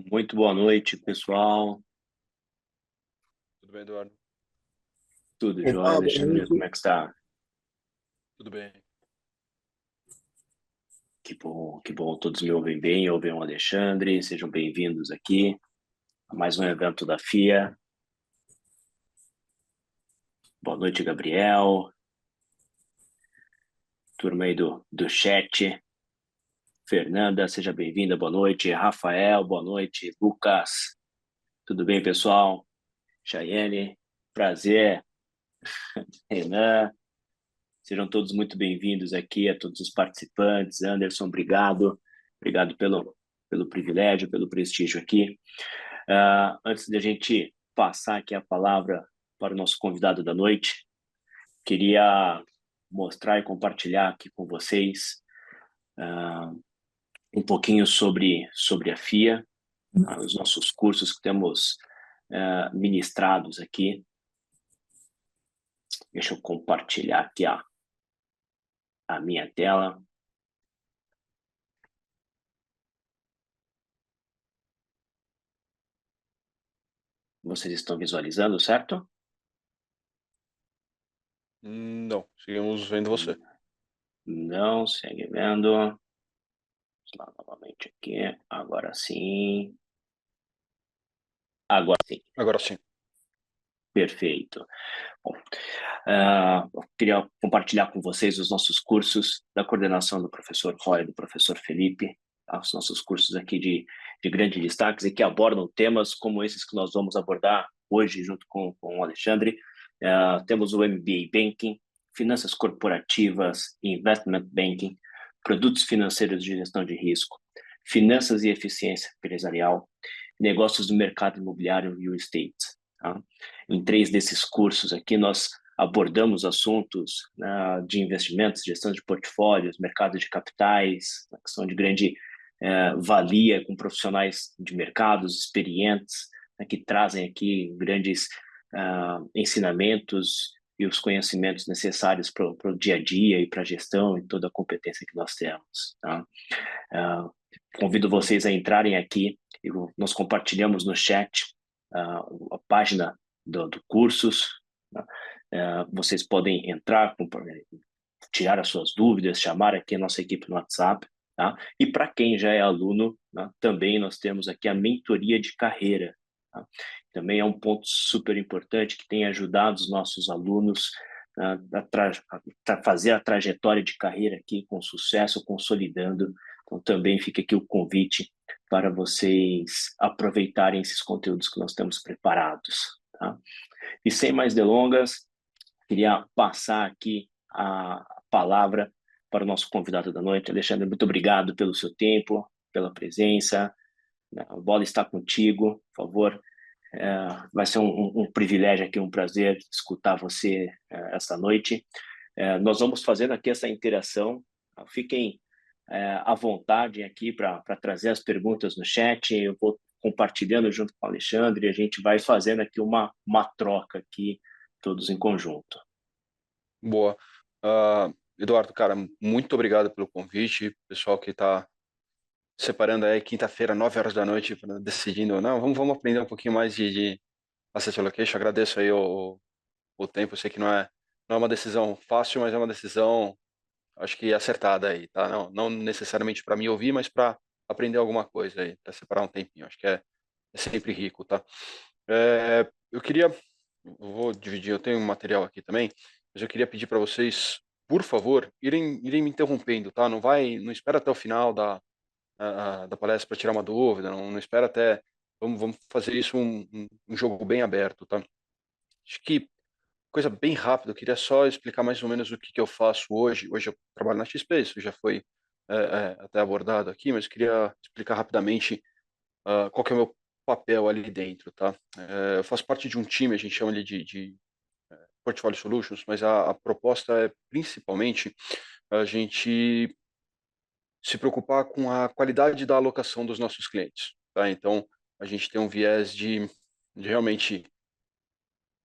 Muito boa noite, pessoal. Tudo bem, Eduardo? Tudo jóia, Opa, boa Alexandre? Como noite. é que está? Tudo bem. Que bom, que bom. Todos me ouvem bem, ouvem o Alexandre. Sejam bem-vindos aqui a mais um evento da FIA. Boa noite, Gabriel. Turma aí do chat. Fernanda, seja bem-vinda. Boa noite. Rafael, boa noite. Lucas, tudo bem, pessoal? Chayane, prazer. Renan, sejam todos muito bem-vindos aqui, a todos os participantes. Anderson, obrigado. Obrigado pelo privilégio, pelo prestígio aqui. Antes de a gente passar aqui a palavra para o nosso convidado da noite, queria mostrar e compartilhar aqui com vocês um pouquinho sobre a FIA, os nossos cursos que temos ministrados aqui. Deixa eu compartilhar aqui a minha tela. Vocês estão visualizando, certo? Não, seguimos vendo você. Não, segue vendo. Vamos lá novamente aqui. Agora sim. Agora sim. Agora sim. Perfeito. Bom, eu queria compartilhar com vocês os nossos cursos da coordenação do professor Roy e do professor Felipe, tá? Os nossos cursos aqui de grande destaques e que abordam temas como esses que nós vamos abordar hoje junto com o Alexandre. Temos o MBA Banking, Finanças Corporativas e Investment Banking, Produtos Financeiros de Gestão de Risco, Finanças e Eficiência Empresarial, Negócios do Mercado Imobiliário e Real Estate. Tá? Em 3 desses cursos aqui, nós abordamos assuntos de investimentos, gestão de portfólios, mercado de capitais, que são de grande valia com profissionais de mercados experientes, que trazem aqui grandes ensinamentos e os conhecimentos necessários para o dia a dia e para a gestão e toda a competência que nós temos. Tá? Convido vocês a entrarem aqui e nós compartilhamos no chat a página do cursos. Né? Vocês podem entrar, tirar as suas dúvidas, chamar aqui a nossa equipe no WhatsApp. Tá? E para quem já é aluno, né, também nós temos aqui a mentoria de carreira. Tá? Também é um ponto super importante que tem ajudado os nossos alunos a fazer a trajetória de carreira aqui com sucesso, consolidando. Então também fica aqui o convite para vocês aproveitarem esses conteúdos que nós temos preparados. Tá? E sem mais delongas, queria passar aqui a palavra para o nosso convidado da noite. Alexandre, muito obrigado pelo seu tempo, pela presença. A bola está contigo, por favor. Vai ser um privilégio aqui, um prazer escutar você esta noite. Nós vamos fazendo aqui essa interação. Fiquem à vontade aqui para trazer as perguntas no chat. Eu vou compartilhando junto com o Alexandre e a gente vai fazendo aqui uma troca aqui, todos em conjunto. Boa. Eduardo, cara, muito obrigado pelo convite. Pessoal que está separando aí quinta-feira, 9 horas da noite, decidindo, não, vamos aprender um pouquinho mais de Asset Allocation. Agradeço aí o tempo. Eu sei que não é uma decisão fácil, mas é uma decisão, acho que acertada aí, tá? Não necessariamente para me ouvir, mas para aprender alguma coisa aí, para separar um tempinho. Acho que é sempre rico, tá? Eu vou dividir, eu tenho um material aqui também, mas eu queria pedir para vocês, por favor, irem me interrompendo, tá? Não espera até o final da palestra para tirar uma dúvida, não espera até, vamos fazer isso um jogo bem aberto, tá? Acho que coisa bem rápida, eu queria só explicar mais ou menos o que eu faço hoje. Hoje eu trabalho na XP, isso já foi até abordado aqui, mas eu queria explicar rapidamente qual que é o meu papel ali dentro, tá? Eu faço parte de um time, a gente chama ele de Portfolio Solutions, mas a proposta é principalmente a gente se preocupar com a qualidade da alocação dos nossos clientes, tá? Então, a gente tem um viés de realmente,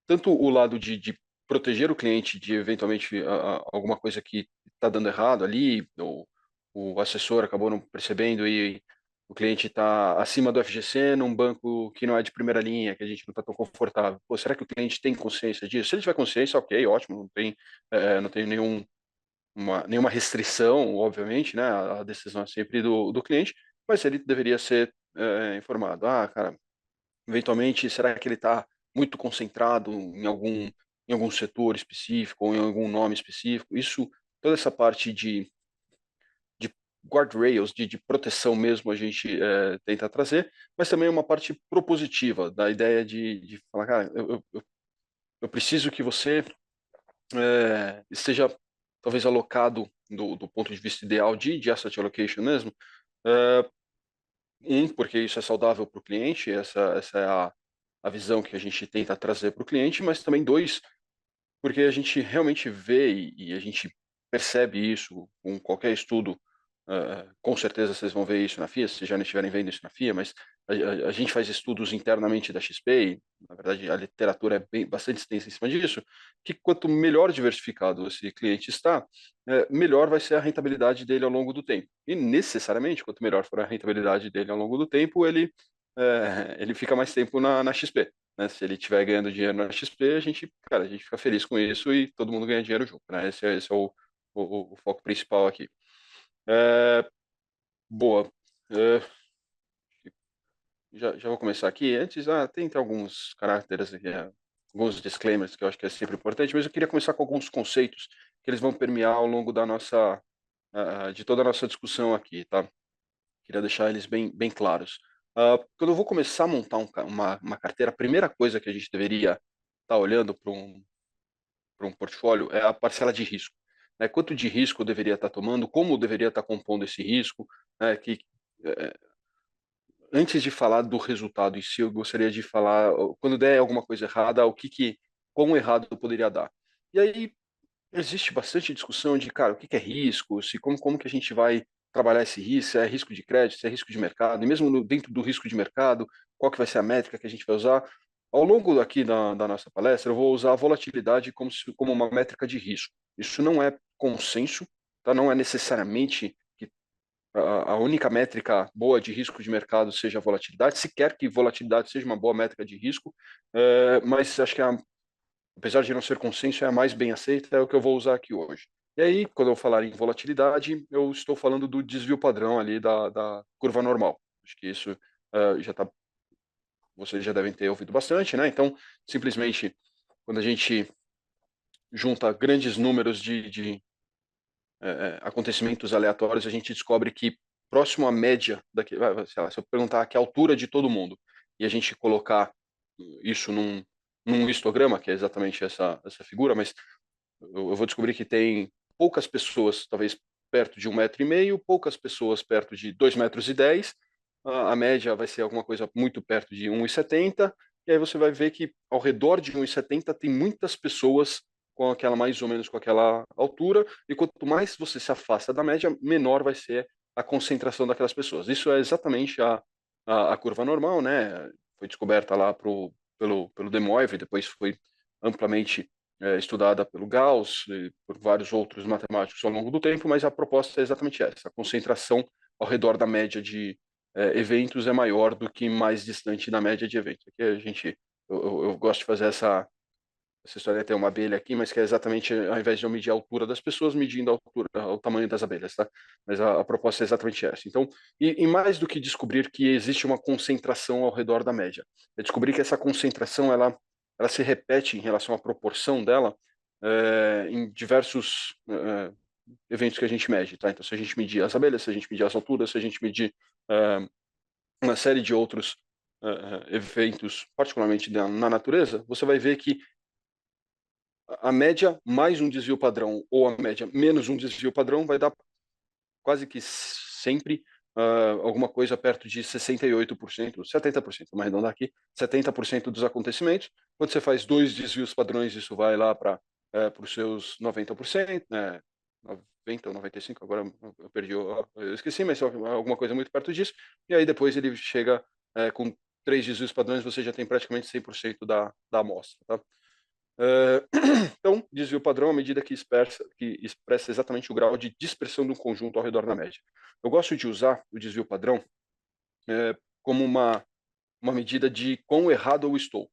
tanto o lado de proteger o cliente de eventualmente alguma coisa que está dando errado ali, ou o assessor acabou não percebendo e o cliente está acima do FGC num banco que não é de primeira linha, que a gente não está tão confortável. Pô, será que o cliente tem consciência disso? Se ele tiver consciência, ok, ótimo, não tem nenhuma restrição, obviamente, né? A decisão é sempre do cliente, mas ele deveria ser informado. Ah, cara, eventualmente, será que ele está muito concentrado em algum setor específico ou em algum nome específico? Isso, toda essa parte de guardrails, de proteção mesmo, a gente tenta trazer, mas também uma parte propositiva, da ideia de falar, cara, eu preciso que você esteja talvez alocado do ponto de vista ideal de asset allocation mesmo, é, porque isso é saudável para o cliente, essa é a visão que a gente tenta trazer para o cliente, mas também dois, porque a gente realmente vê e a gente percebe isso com qualquer estudo. Com certeza vocês vão ver isso na FIA, se já não estiverem vendo isso na FIA, mas a gente faz estudos internamente da XP, e, na verdade a literatura é bastante extensa em cima disso, que quanto melhor diversificado esse cliente está, melhor vai ser a rentabilidade dele ao longo do tempo. E necessariamente, quanto melhor for a rentabilidade dele ao longo do tempo, ele fica mais tempo na XP. Né? Se ele estiver ganhando dinheiro na XP, cara, a gente fica feliz com isso e todo mundo ganha dinheiro junto, né? Esse é o foco principal aqui. Boa. É, já vou começar aqui. Antes, tem alguns caracteres aqui, alguns disclaimers que eu acho que é sempre importante, mas eu queria começar com alguns conceitos que eles vão permear ao longo de toda a nossa discussão aqui, tá? Queria deixar eles bem claros. Quando eu vou começar a montar uma carteira, a primeira coisa que a gente deveria estar olhando para um portfólio é a parcela de risco. Né? Quanto de risco eu deveria estar tomando, como eu deveria estar compondo esse risco, né? É, Antes de falar do resultado em si, eu gostaria de falar, quando der alguma coisa errada, quão errado eu poderia dar. E aí existe bastante discussão de, cara, o que é risco, como que a gente vai trabalhar esse risco, se é risco de crédito, se é risco de mercado, e mesmo dentro do risco de mercado, qual que vai ser a métrica que a gente vai usar. Ao longo aqui da nossa palestra, eu vou usar a volatilidade como uma métrica de risco. Isso não é consenso, tá? Não é necessariamente que a única métrica boa de risco de mercado seja a volatilidade, se quer que volatilidade seja uma boa métrica de risco, mas acho que apesar de não ser consenso, é a mais bem aceita, é o que eu vou usar aqui hoje. E aí, quando eu falar em volatilidade, eu estou falando do desvio padrão ali da curva normal. Acho que isso vocês já devem ter ouvido bastante, né? Então, simplesmente, quando a gente junta grandes números de acontecimentos aleatórios, a gente descobre que próximo à média, sei lá, se eu perguntar a que altura de todo mundo, e a gente colocar isso num histograma, que é exatamente essa figura, mas eu vou descobrir que tem poucas pessoas, talvez perto de 1,5 m, poucas pessoas perto de 2,10 m, a média vai ser alguma coisa muito perto de 1,70 m, e aí você vai ver que ao redor de 1,70 m tem muitas pessoas mais ou menos com aquela altura, e quanto mais você se afasta da média, menor vai ser a concentração daquelas pessoas. Isso é exatamente a curva normal, né? Foi descoberta lá pelo De Moivre, depois foi amplamente estudada pelo Gauss e por vários outros matemáticos ao longo do tempo, mas a proposta é exatamente essa: a concentração ao redor da média de eventos é maior do que mais distante da média de eventos. Aqui eu gosto de fazer essa história, tem uma abelha aqui, mas que é exatamente, ao invés de eu medir a altura das pessoas, medindo a altura, o tamanho das abelhas, tá? Mas a proposta é exatamente essa. Então, e mais do que descobrir que existe uma concentração ao redor da média, é descobrir que essa concentração, ela se repete em relação à proporção dela em diversos eventos que a gente mede, tá? Então, se a gente medir as abelhas, se a gente medir as alturas, se a gente medir uma série de outros eventos, particularmente na natureza, você vai ver que a média mais um desvio padrão ou a média menos um desvio padrão vai dar quase que sempre alguma coisa perto de 68%, 70%, vamos arredondar aqui, 70% dos acontecimentos. Quando você faz dois desvios padrões, isso vai lá para os seus 90%, né? 90 ou 95, agora eu perdi, eu esqueci, mas alguma coisa muito perto disso. E aí depois ele chega com três desvios padrões, você já tem praticamente 100% da amostra, tá? Então, desvio padrão é a medida que expressa exatamente o grau de dispersão de um conjunto ao redor da média. Eu gosto de usar o desvio padrão como uma medida de quão errado eu estou.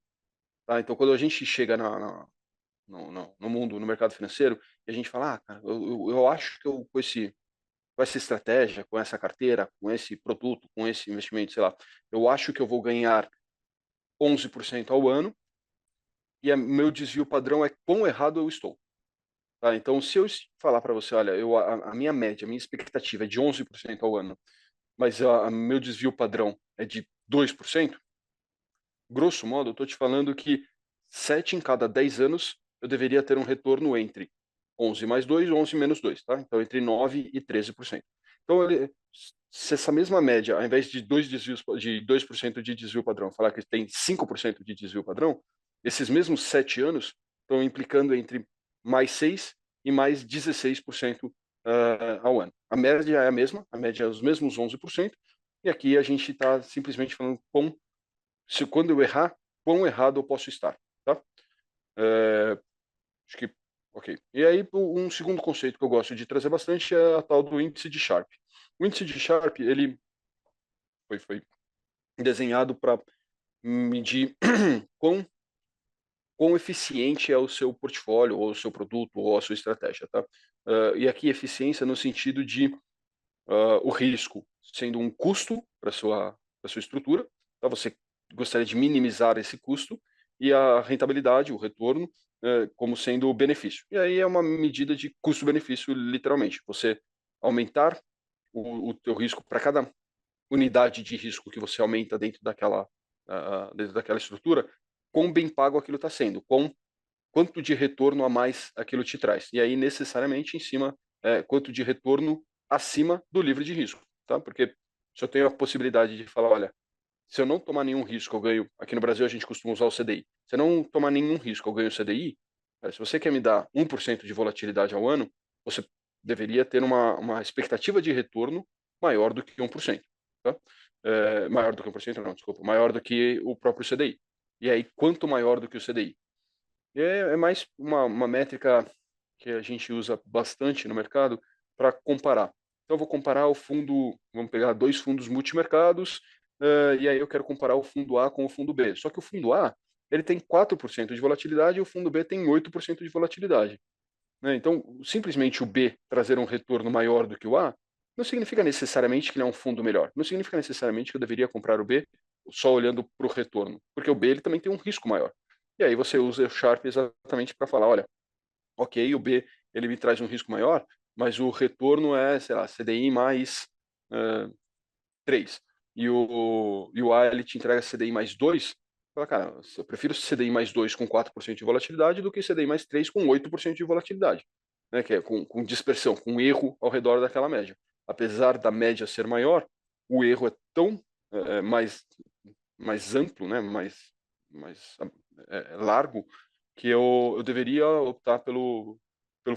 Tá? Então, quando a gente chega no mundo, no mercado financeiro, e a gente fala, cara, eu acho que eu, com essa estratégia, com essa carteira, com esse produto, com esse investimento, sei lá, eu acho que eu vou ganhar 11% ao ano, e meu desvio padrão é quão errado eu estou. Tá? Então, se eu falar para você, olha, a minha média, a minha expectativa é de 11% ao ano, mas meu desvio padrão é de 2%, grosso modo, eu estou te falando que 7 em cada 10 anos eu deveria ter um retorno entre 11 mais 2 e 11 menos 2, tá? Então, entre 9 e 13%. Então, se essa mesma média, ao invés de 2% de desvio padrão, falar que tem 5% de desvio padrão, esses mesmos 7 anos estão implicando entre mais 6 e mais 16% ao ano. A média é a mesma, a média é os mesmos 11%, e aqui a gente está simplesmente falando se quando eu errar, quão errado eu posso estar, tá? É, acho que, ok. E aí, um segundo conceito que eu gosto de trazer bastante é a tal do índice de Sharpe. O índice de Sharpe, ele foi desenhado para medir quão eficiente é o seu portfólio, ou o seu produto, ou a sua estratégia, tá? E aqui, eficiência no sentido de o risco sendo um custo para sua estrutura, tá? Você gostaria de minimizar esse custo, e a rentabilidade, o retorno, como sendo o benefício. E aí é uma medida de custo-benefício, literalmente. Você aumentar o teu risco para cada unidade de risco que você aumenta dentro daquela estrutura, quão bem pago aquilo está sendo, quanto de retorno a mais aquilo te traz. E aí, necessariamente, em cima, quanto de retorno acima do livre de risco, tá? Porque se eu tenho a possibilidade de falar, olha, se eu não tomar nenhum risco, eu ganho. Aqui no Brasil, a gente costuma usar o CDI. Se eu não tomar nenhum risco, eu ganho o CDI. Se você quer me dar 1% de volatilidade ao ano, você deveria ter uma expectativa de retorno maior do que 1%. Tá? Maior do que 1%, não, desculpa. Maior do que o próprio CDI. E aí, quanto maior do que o CDI? É mais uma métrica que a gente usa bastante no mercado para comparar. Então, eu vou comparar o fundo, vamos pegar dois fundos multimercados, e aí eu quero comparar o fundo A com o fundo B. Só que o fundo A, ele tem 4% de volatilidade e o fundo B tem 8% de volatilidade. Né? Então, simplesmente o B trazer um retorno maior do que o A, não significa necessariamente que ele é um fundo melhor. Não significa necessariamente que eu deveria comprar o B só olhando para o retorno, porque o B ele também tem um risco maior. E aí você usa o Sharpe exatamente para falar, olha, ok, o B ele me traz um risco maior, mas o retorno é, sei lá, CDI mais 3. E o A ele te entrega CDI mais 2. Fala, cara, eu prefiro CDI mais 2 com 4% de volatilidade do que CDI mais 3 com 8% de volatilidade, né? Que é com dispersão, com erro ao redor daquela média. Apesar da média ser maior, o erro é tão mais amplo, né? Mais largo, que eu deveria optar pelo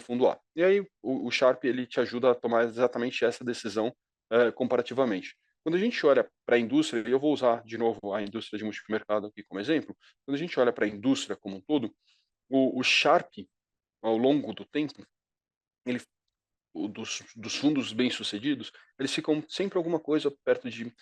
fundo A. E aí o Sharpe ele te ajuda a tomar exatamente essa decisão comparativamente. Quando a gente olha para a indústria, e eu vou usar de novo a indústria de multimercado aqui como exemplo, quando a gente olha para a indústria como um todo, o Sharp, ao longo do tempo, ele, dos fundos bem-sucedidos, eles ficam sempre alguma coisa perto de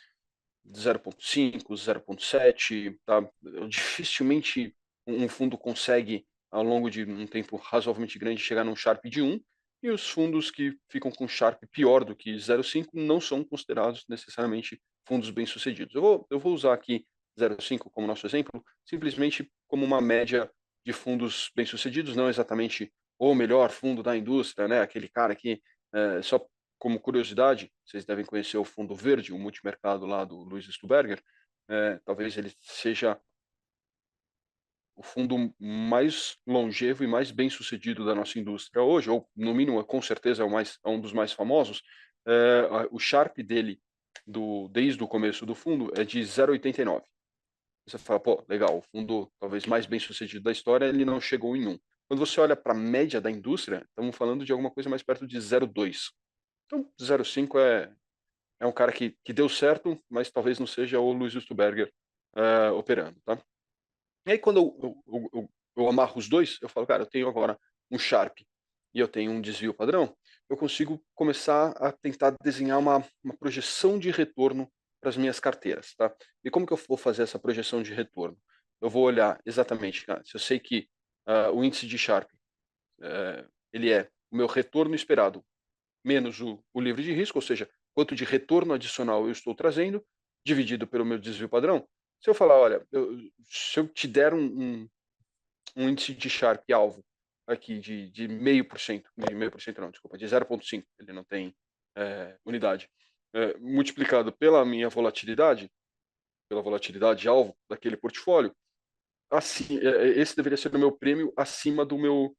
0,5, 0,7, tá? Dificilmente um fundo consegue, ao longo de um tempo razoavelmente grande, chegar num Sharp de 1, e os fundos que ficam com Sharp pior do que 0,5 não são considerados necessariamente fundos bem-sucedidos. Eu vou usar aqui 0,5 como nosso exemplo, simplesmente como uma média de fundos bem-sucedidos, não exatamente o melhor fundo da indústria, né? Aquele cara que, só como curiosidade, vocês devem conhecer o Fundo Verde, o multimercado lá do Luiz Stuberger. Talvez ele seja o fundo mais longevo e mais bem sucedido da nossa indústria hoje, ou no mínimo, com certeza, é um dos mais famosos. O Sharp dele, desde o começo do fundo, é de 0,89. Você fala, pô, legal, o fundo talvez mais bem sucedido da história, ele não chegou em 1. Quando você olha para a média da indústria, estamos falando de alguma coisa mais perto de 0,2. Então, 0,5 é um cara que deu certo, mas talvez não seja o Luiz Stuberger operando, tá? E aí, quando eu amarro os dois, eu falo, cara, eu tenho agora um Sharp e eu tenho um desvio padrão, eu consigo começar a tentar desenhar uma projeção de retorno para as minhas carteiras, tá? E como que eu vou fazer essa projeção de retorno? Eu vou olhar exatamente, cara, se eu sei que o índice de Sharpe, ele é o meu retorno esperado menos o livre de risco, ou seja, quanto de retorno adicional eu estou trazendo, dividido pelo meu desvio padrão. Se eu falar, olha, se eu te der um índice de Sharpe alvo aqui de 0,5%, de 0,5% não, desculpa, de 0,5, ele não tem unidade, multiplicado pela minha volatilidade, pela volatilidade alvo daquele portfólio, assim, esse deveria ser o meu prêmio acima do meu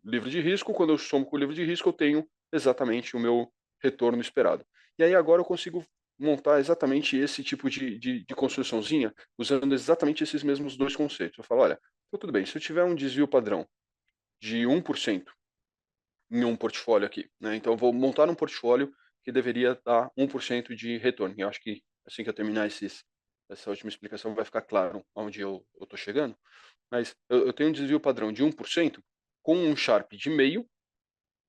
livre de risco. Quando eu somo com o livre de risco, eu tenho exatamente o meu retorno esperado. E aí agora eu consigo montar exatamente esse tipo de construçãozinha, usando exatamente esses mesmos dois conceitos. Eu falo, olha, então tudo bem, se eu tiver um desvio padrão de 1% em um portfólio aqui, né? Então eu vou montar um portfólio que deveria dar 1% de retorno. E eu acho que assim que eu terminar essa última explicação vai ficar claro onde eu estou chegando. Mas eu tenho um desvio padrão de 1%, com um Sharpe de meio,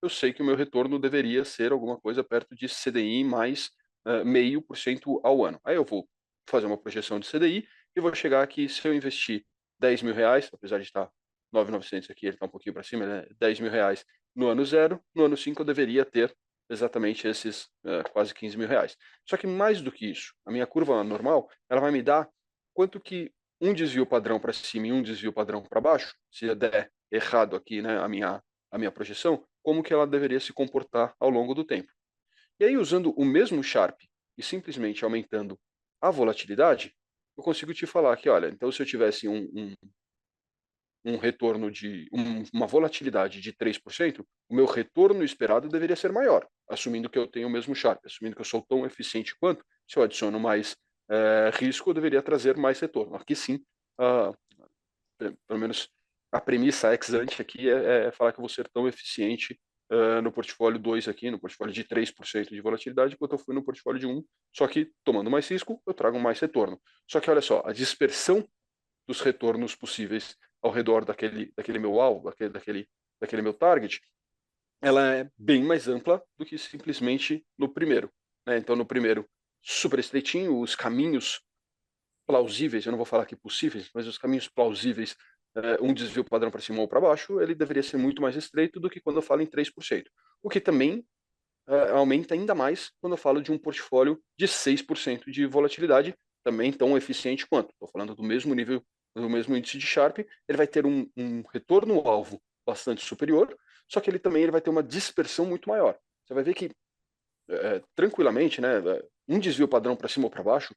eu sei que o meu retorno deveria ser alguma coisa perto de CDI mais 0,5% ao ano. Aí eu vou fazer uma projeção de CDI e vou chegar aqui, se eu investir R$ 10.000, apesar de estar 9.900 aqui, ele está um pouquinho para cima, né? R$ 10.000 no ano 0, no ano 5 eu deveria ter exatamente esses quase R$ 15.000. Só que mais do que isso, a minha curva normal, ela vai me dar quanto que um desvio padrão para cima e um desvio padrão para baixo, se der errado aqui, né, a minha projeção, como que ela deveria se comportar ao longo do tempo. E aí, usando o mesmo Sharpe e simplesmente aumentando a volatilidade, eu consigo te falar que, olha, então se eu tivesse um retorno uma volatilidade de 3%, o meu retorno esperado deveria ser maior, assumindo que eu tenho o mesmo Sharpe, assumindo que eu sou tão eficiente quanto, se eu adiciono mais risco, eu deveria trazer mais retorno. Aqui sim, uh, pelo menos a premissa ex ante aqui é falar que eu vou ser tão eficiente no portfólio 2 aqui, no portfólio de 3% de volatilidade, quanto eu fui no portfólio de 1, só que tomando mais risco, eu trago mais retorno. Só que olha só, a dispersão dos retornos possíveis ao redor daquele meu alvo, daquele meu target, ela é bem mais ampla do que simplesmente no primeiro, né? Então, no primeiro, super estreitinho, os caminhos plausíveis, eu não vou falar aqui possíveis, mas os caminhos plausíveis, um desvio padrão para cima ou para baixo, ele deveria ser muito mais estreito do que quando eu falo em 3%. O que também aumenta ainda mais quando eu falo de um portfólio de 6% de volatilidade, também tão eficiente quanto. Estou falando do mesmo nível, do mesmo índice de Sharpe, ele vai ter um retorno-alvo bastante superior, só que ele vai ter uma dispersão muito maior. Você vai ver que, tranquilamente, né, um desvio padrão para cima ou para baixo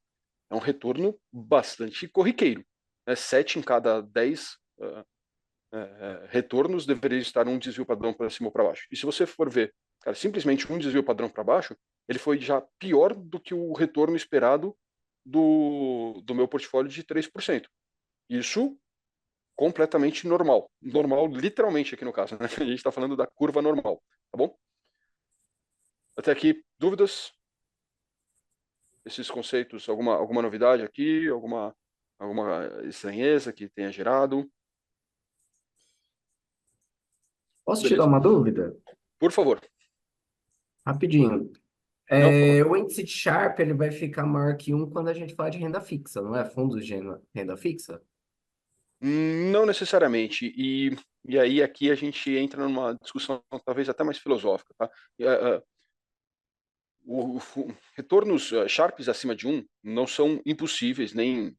é um retorno bastante corriqueiro. Né? 7 em cada 10 retornos deveria estar um desvio padrão para cima ou para baixo. E se você for ver, cara, simplesmente um desvio padrão para baixo, ele foi já pior do que o retorno esperado do meu portfólio de 3%. Isso completamente normal. Normal, literalmente aqui no caso. Né? A gente está falando da curva normal, tá bom? Até aqui, dúvidas? Esses conceitos, alguma novidade aqui? Alguma estranheza que tenha gerado? Posso tirar Beleza. uma dúvida? Por favor. Rapidinho. Não, por favor. O índice de Sharpe ele vai ficar maior que um quando a gente fala de renda fixa, não é? Fundos de renda fixa? Não necessariamente. E aí aqui a gente entra numa discussão talvez até mais filosófica, tá? Retornos Sharps acima de um não são impossíveis, nem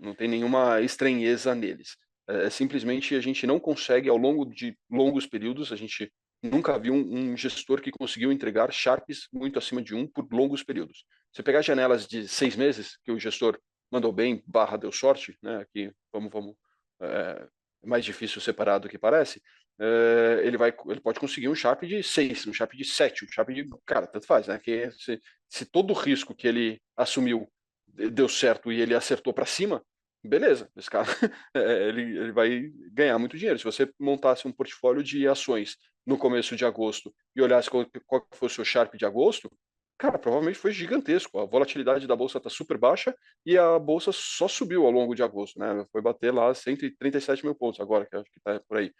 não tem nenhuma estranheza neles. Simplesmente a gente não consegue, ao longo de longos períodos, a gente nunca viu um gestor que conseguiu entregar Sharps muito acima de um por longos períodos. Você pegar janelas de 6 meses, que o gestor mandou bem, barra deu sorte, né? Aqui vamos é mais difícil separar do que parece. Ele pode conseguir um Sharp de 6, um Sharp de 7, um Sharp de. Cara, tanto faz, né? Que se todo o risco que ele assumiu deu certo e ele acertou para cima, beleza, esse cara ele vai ganhar muito dinheiro. Se você montasse um portfólio de ações no começo de agosto e olhasse qual fosse o Sharp de agosto, cara, provavelmente foi gigantesco. A volatilidade da bolsa está super baixa e a bolsa só subiu ao longo de agosto, né? Foi bater lá 137 mil pontos agora, que acho que está por aí.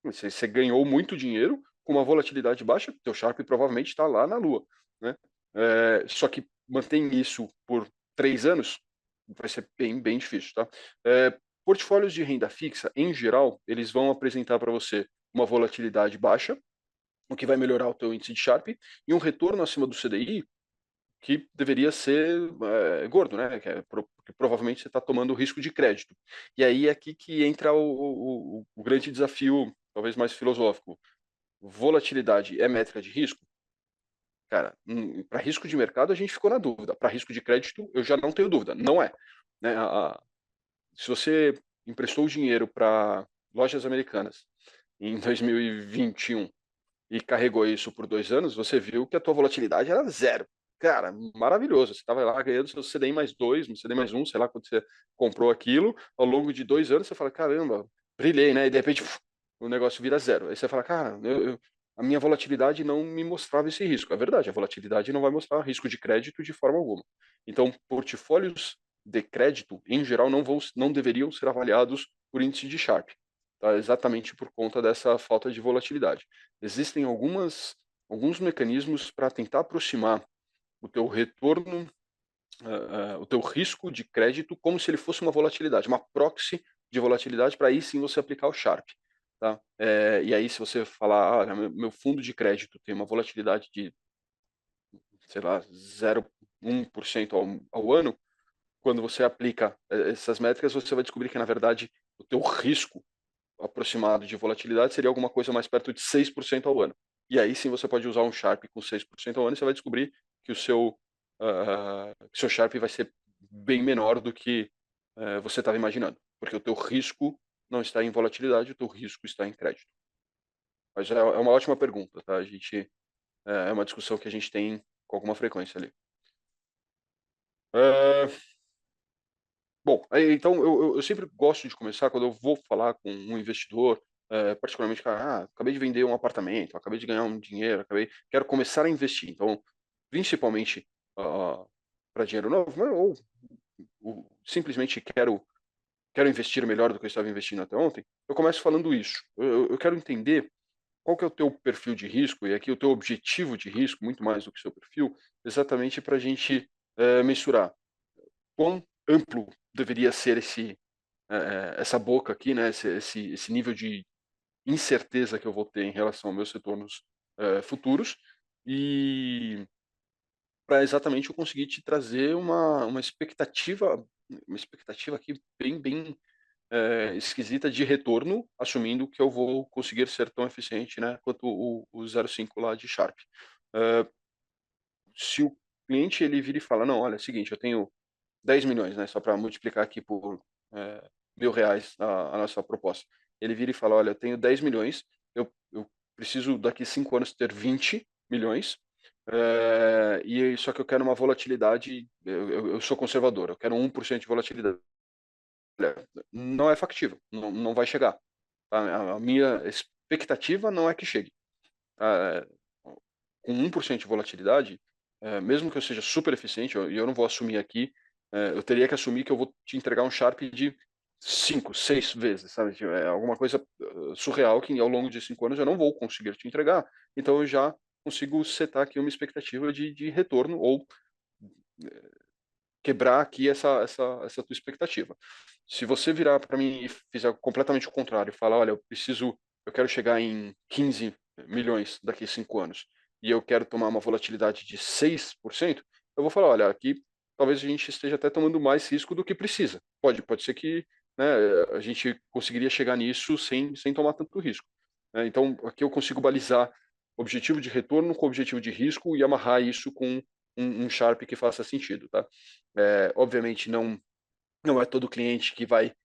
Você ganhou muito dinheiro com uma volatilidade baixa, teu Sharp provavelmente está lá na lua. né? Só que mantém isso por 3 anos, vai ser bem difícil, tá? Portfólios de renda fixa, em geral, eles vão apresentar para você uma volatilidade baixa, o que vai melhorar o teu índice de Sharpe, e um retorno acima do CDI que deveria ser gordo, né? Que provavelmente você está tomando risco de crédito. E aí é aqui que entra o grande desafio, talvez mais filosófico. Volatilidade é métrica de risco? Cara, para risco de mercado a gente ficou na dúvida. Para risco de crédito eu já não tenho dúvida. Não é. Né? Se você emprestou dinheiro para lojas americanas em 2021 e carregou isso por 2 anos, você viu que a tua volatilidade era zero. Cara, maravilhoso. Você estava lá ganhando seu CDI mais 2, CDI mais 1, sei lá quando você comprou aquilo. Ao longo de 2 anos, você fala, caramba, brilhei, né? E de repente, o negócio vira zero. Aí você fala, cara, a minha volatilidade não me mostrava esse risco. É verdade, a volatilidade não vai mostrar risco de crédito de forma alguma. Então, portfólios de crédito, em geral, não deveriam ser avaliados por índice de Sharpe, tá? Exatamente por conta dessa falta de volatilidade. Existem alguns mecanismos para tentar aproximar o teu retorno, o teu risco de crédito, como se ele fosse uma volatilidade, uma proxy de volatilidade, para aí sim você aplicar o Sharp. Tá? E aí, se você falar, olha, meu fundo de crédito tem uma volatilidade de, sei lá, 0,1% ao ano, quando você aplica essas métricas, você vai descobrir que, na verdade, o teu risco aproximado de volatilidade seria alguma coisa mais perto de 6% ao ano. E aí sim você pode usar um Sharp com 6% ao ano e você vai descobrir que o seu Sharp vai ser bem menor do que você estava imaginando, porque o teu risco não está em volatilidade, o teu risco está em crédito. Mas é uma ótima pergunta, tá? É uma discussão que a gente tem com alguma frequência ali. Bom, então eu sempre gosto de começar quando eu vou falar com um investidor, particularmente, cara, acabei de vender um apartamento, acabei de ganhar um dinheiro, quero começar a investir. Então, principalmente para dinheiro novo, ou simplesmente quero investir melhor do que eu estava investindo até ontem, eu começo falando isso. Eu quero entender qual que é o teu perfil de risco, e aqui o teu objetivo de risco, muito mais do que o seu perfil, exatamente para a gente mensurar quão amplo deveria ser essa boca aqui, né? Esse nível de incerteza que eu vou ter em relação aos meus retornos futuros, e para exatamente eu conseguir te trazer uma expectativa aqui bem esquisita de retorno, assumindo que eu vou conseguir ser tão eficiente, né, quanto o 0,5 lá de Sharp. Eh, Se o cliente ele vira e fala, não, olha, é o seguinte, eu tenho 10 milhões, né, só para multiplicar aqui por R$ 1.000 a nossa proposta. Ele vira e fala, olha, eu tenho 10 milhões, eu preciso daqui 5 anos ter 20 milhões, e só que eu quero uma volatilidade, eu sou conservador, eu quero 1% de volatilidade. Não é factível, não vai chegar. Tá? A minha expectativa não é que chegue. Tá? Com 1% de volatilidade, mesmo que eu seja super eficiente, e eu não vou assumir aqui, eu teria que assumir que eu vou te entregar um Sharp de 5, 6 vezes, sabe? Tipo, é alguma coisa surreal que ao longo de 5 anos eu não vou conseguir te entregar. Então eu já consigo setar aqui uma expectativa de retorno ou quebrar aqui essa tua expectativa. Se você virar para mim e fizer completamente o contrário, e falar, olha, eu quero chegar em 15 milhões daqui a 5 anos e eu quero tomar uma volatilidade de 6%, eu vou falar, olha, aqui talvez a gente esteja até tomando mais risco do que precisa. Pode ser que, né, a gente conseguiria chegar nisso sem tomar tanto risco. Né? Então, aqui eu consigo balizar objetivo de retorno com objetivo de risco e amarrar isso com um Sharp que faça sentido, tá? Obviamente não é todo cliente que vai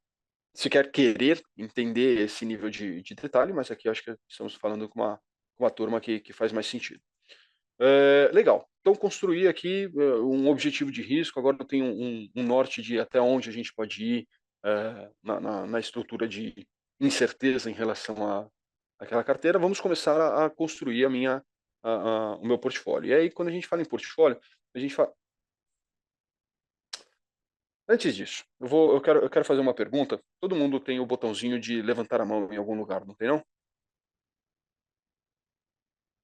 sequer querer entender esse nível de detalhe, mas aqui acho que estamos falando com uma turma que faz mais sentido. Legal. Então, construir aqui um objetivo de risco. Agora eu tenho um norte de até onde a gente pode ir na estrutura de incerteza em relação àquela carteira. Vamos começar a construir o meu portfólio. E aí, quando a gente fala em portfólio, a gente fala. Antes disso, eu quero fazer uma pergunta. Todo mundo tem o botãozinho de levantar a mão em algum lugar, não tem não?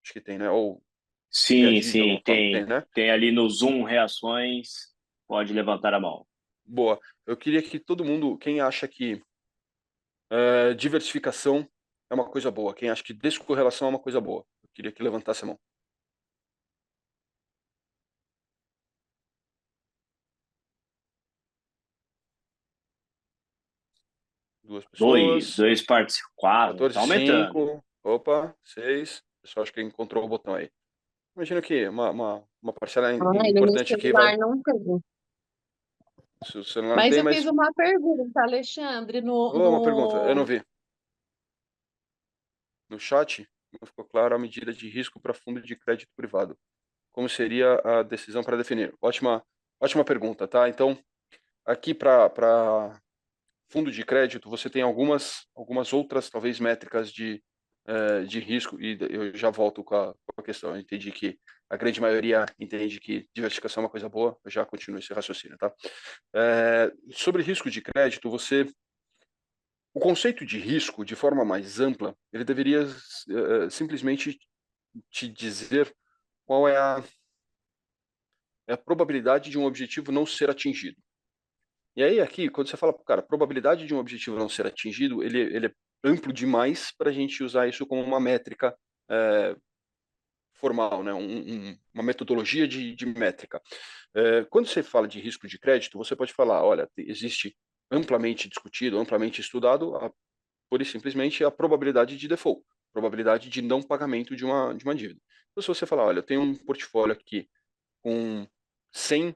Acho que tem, né? Ou Sim, reagir de sim, alguma forma? Tem, né? tem ali no Zoom reações, pode levantar a mão. Boa. Eu queria que todo mundo, quem acha que diversificação é uma coisa boa, quem acha que descorrelação é uma coisa boa, eu queria que levantasse a mão. Duas pessoas, Dois participantes, quatro, 14, tá aumentando. 5, opa, 6. Pessoal, acho que encontrou o botão aí. Imagino que uma parcela Ai, no meu importante aqui vai. celular não tem. Se o celular não Mas tem, eu fiz mas. uma pergunta, Alexandre, Oh, uma pergunta, eu não vi. No chat, não ficou claro a medida de risco para fundo de crédito privado. Como seria a decisão para definir? Ótima pergunta, tá? Então, aqui para fundo de crédito, você tem algumas outras, talvez, métricas de risco, e eu já volto com a questão. Eu entendi que a grande maioria entende que diversificação é uma coisa boa, eu já continuo esse raciocínio, tá? Sobre risco de crédito, o conceito de risco, de forma mais ampla, ele deveria simplesmente te dizer qual é a probabilidade de um objetivo não ser atingido. E aí, aqui, quando você fala, cara, probabilidade de um objetivo não ser atingido, ele é amplo demais para a gente usar isso como uma métrica é, formal, né? Uma metodologia de métrica. Quando você fala de risco de crédito, você pode falar, olha, existe amplamente discutido, amplamente estudado, pura e simplesmente a probabilidade de default, probabilidade de não pagamento de uma dívida. Então, se você falar, olha, eu tenho um portfólio aqui com 100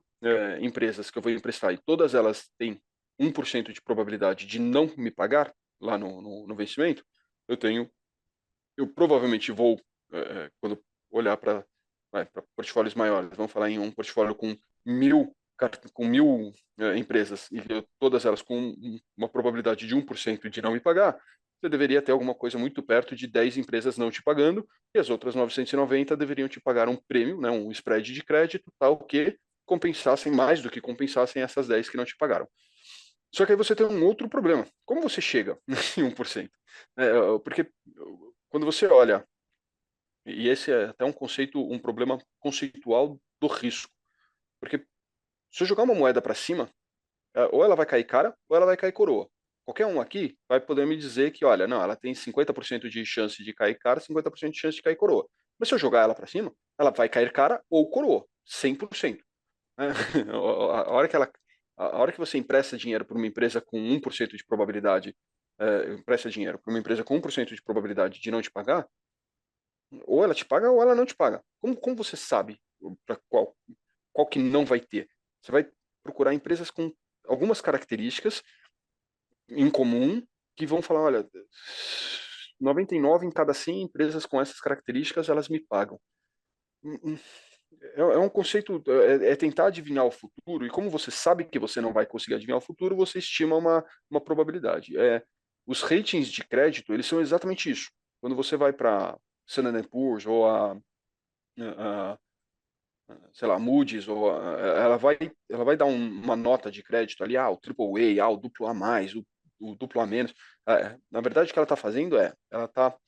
empresas que eu vou emprestar e todas elas têm 1% de probabilidade de não me pagar lá no vencimento, eu provavelmente vou, quando olhar para portfólios maiores, vamos falar em um portfólio com 1.000 empresas e todas elas com uma probabilidade de 1% de não me pagar, você deveria ter alguma coisa muito perto de 10 empresas não te pagando e as outras 990 deveriam te pagar um prêmio, né, um spread de crédito, tal que compensassem mais do que compensassem essas 10 que não te pagaram. Só que aí você tem um outro problema. Como você chega em 1%? Porque quando você olha, e esse é até um problema conceitual do risco, porque se eu jogar uma moeda para cima, ou ela vai cair cara, ou ela vai cair coroa. Qualquer um aqui vai poder me dizer que, olha, não, ela tem 50% de chance de cair cara, 50% de chance de cair coroa. Mas se eu jogar ela para cima, ela vai cair cara ou coroa, 100%. Né? A hora que a hora que você empresta dinheiro para uma empresa com 1% de probabilidade, empresta dinheiro para uma empresa com 1% de probabilidade de não te pagar, ou ela te paga ou ela não te paga. Como você sabe para qual que não vai ter? Você vai procurar empresas com algumas características em comum que vão falar, olha, 99 em cada 100 empresas com essas características, elas me pagam. É um conceito, é tentar adivinhar o futuro, e como você sabe que você não vai conseguir adivinhar o futuro, você estima uma probabilidade. Os ratings de crédito, eles são exatamente isso. Quando você vai para Standard Poor's ou a, sei lá, Moody's, ela vai dar uma nota de crédito ali, o AAA, o duplo A mais, o duplo A menos. Na verdade, o que ela está fazendo ela está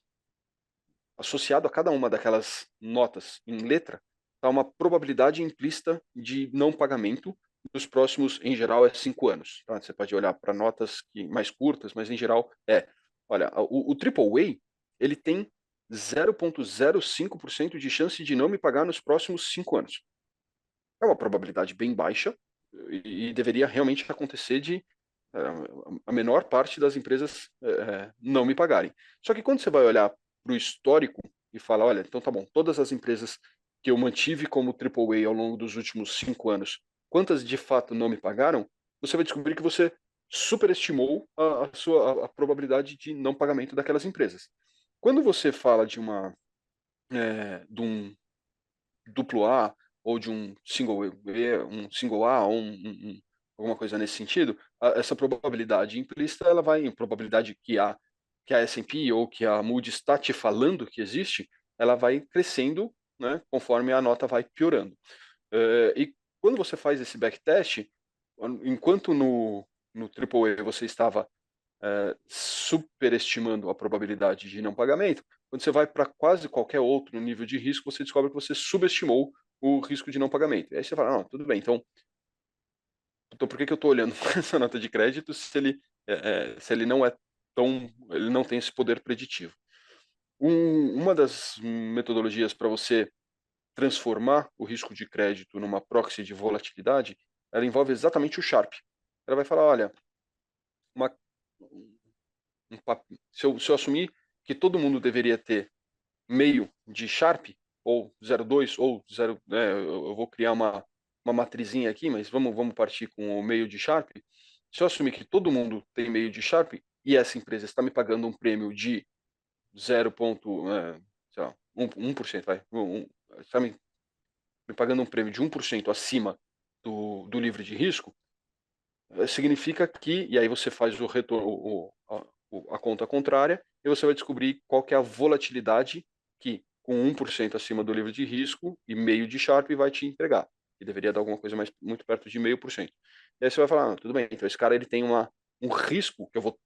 associado a cada uma daquelas notas em letra, está uma probabilidade implícita de não pagamento nos próximos, em geral, 5 anos. Tá? Você pode olhar para notas mais curtas, mas em geral olha, o AAA, ele tem 0,05% de chance de não me pagar nos próximos 5 anos. É uma probabilidade bem baixa e deveria realmente acontecer de a menor parte das empresas não me pagarem. Só que quando você vai olhar para o histórico e fala, olha, então tá bom, todas as empresas que eu mantive como AAA ao longo dos últimos 5 anos, quantas de fato não me pagaram, você vai descobrir que você superestimou a probabilidade de não pagamento daquelas empresas. Quando você fala de um duplo A ou de um single A ou alguma coisa nesse sentido, essa probabilidade implícita, ela vai, probabilidade que a S&P ou que a Moody's está te falando que existe, ela vai crescendo, né, conforme a nota vai piorando. E quando você faz esse backtest, enquanto no AAA você estava superestimando a probabilidade de não pagamento. Quando você vai para quase qualquer outro nível de risco, você descobre que você subestimou o risco de não pagamento. E aí você fala, não, tudo bem, então por que eu estou olhando essa nota de crédito se ele não é ele não tem esse poder preditivo? Uma das metodologias para você transformar o risco de crédito numa proxy de volatilidade, ela envolve exatamente o Sharpe. Ela vai falar, olha, uma, se eu assumir que todo mundo deveria ter meio de Sharp, ou 0,2, ou 0, eu vou criar uma matrizinha aqui, mas vamos partir com o meio de Sharp. Se eu assumir que todo mundo tem meio de Sharp, e essa empresa está me pagando um prêmio de 0, sei lá, 1%, vai, está me pagando um prêmio de 1% acima do livre de risco, significa que, e aí você faz o retorno, a conta contrária, e você vai descobrir qual que é a volatilidade que, com 1% acima do livre de risco e meio de Sharpe, vai te entregar. E deveria dar alguma coisa mais muito perto de 0,5%. E aí você vai falar, tudo bem, então esse cara ele tem um risco que eu vou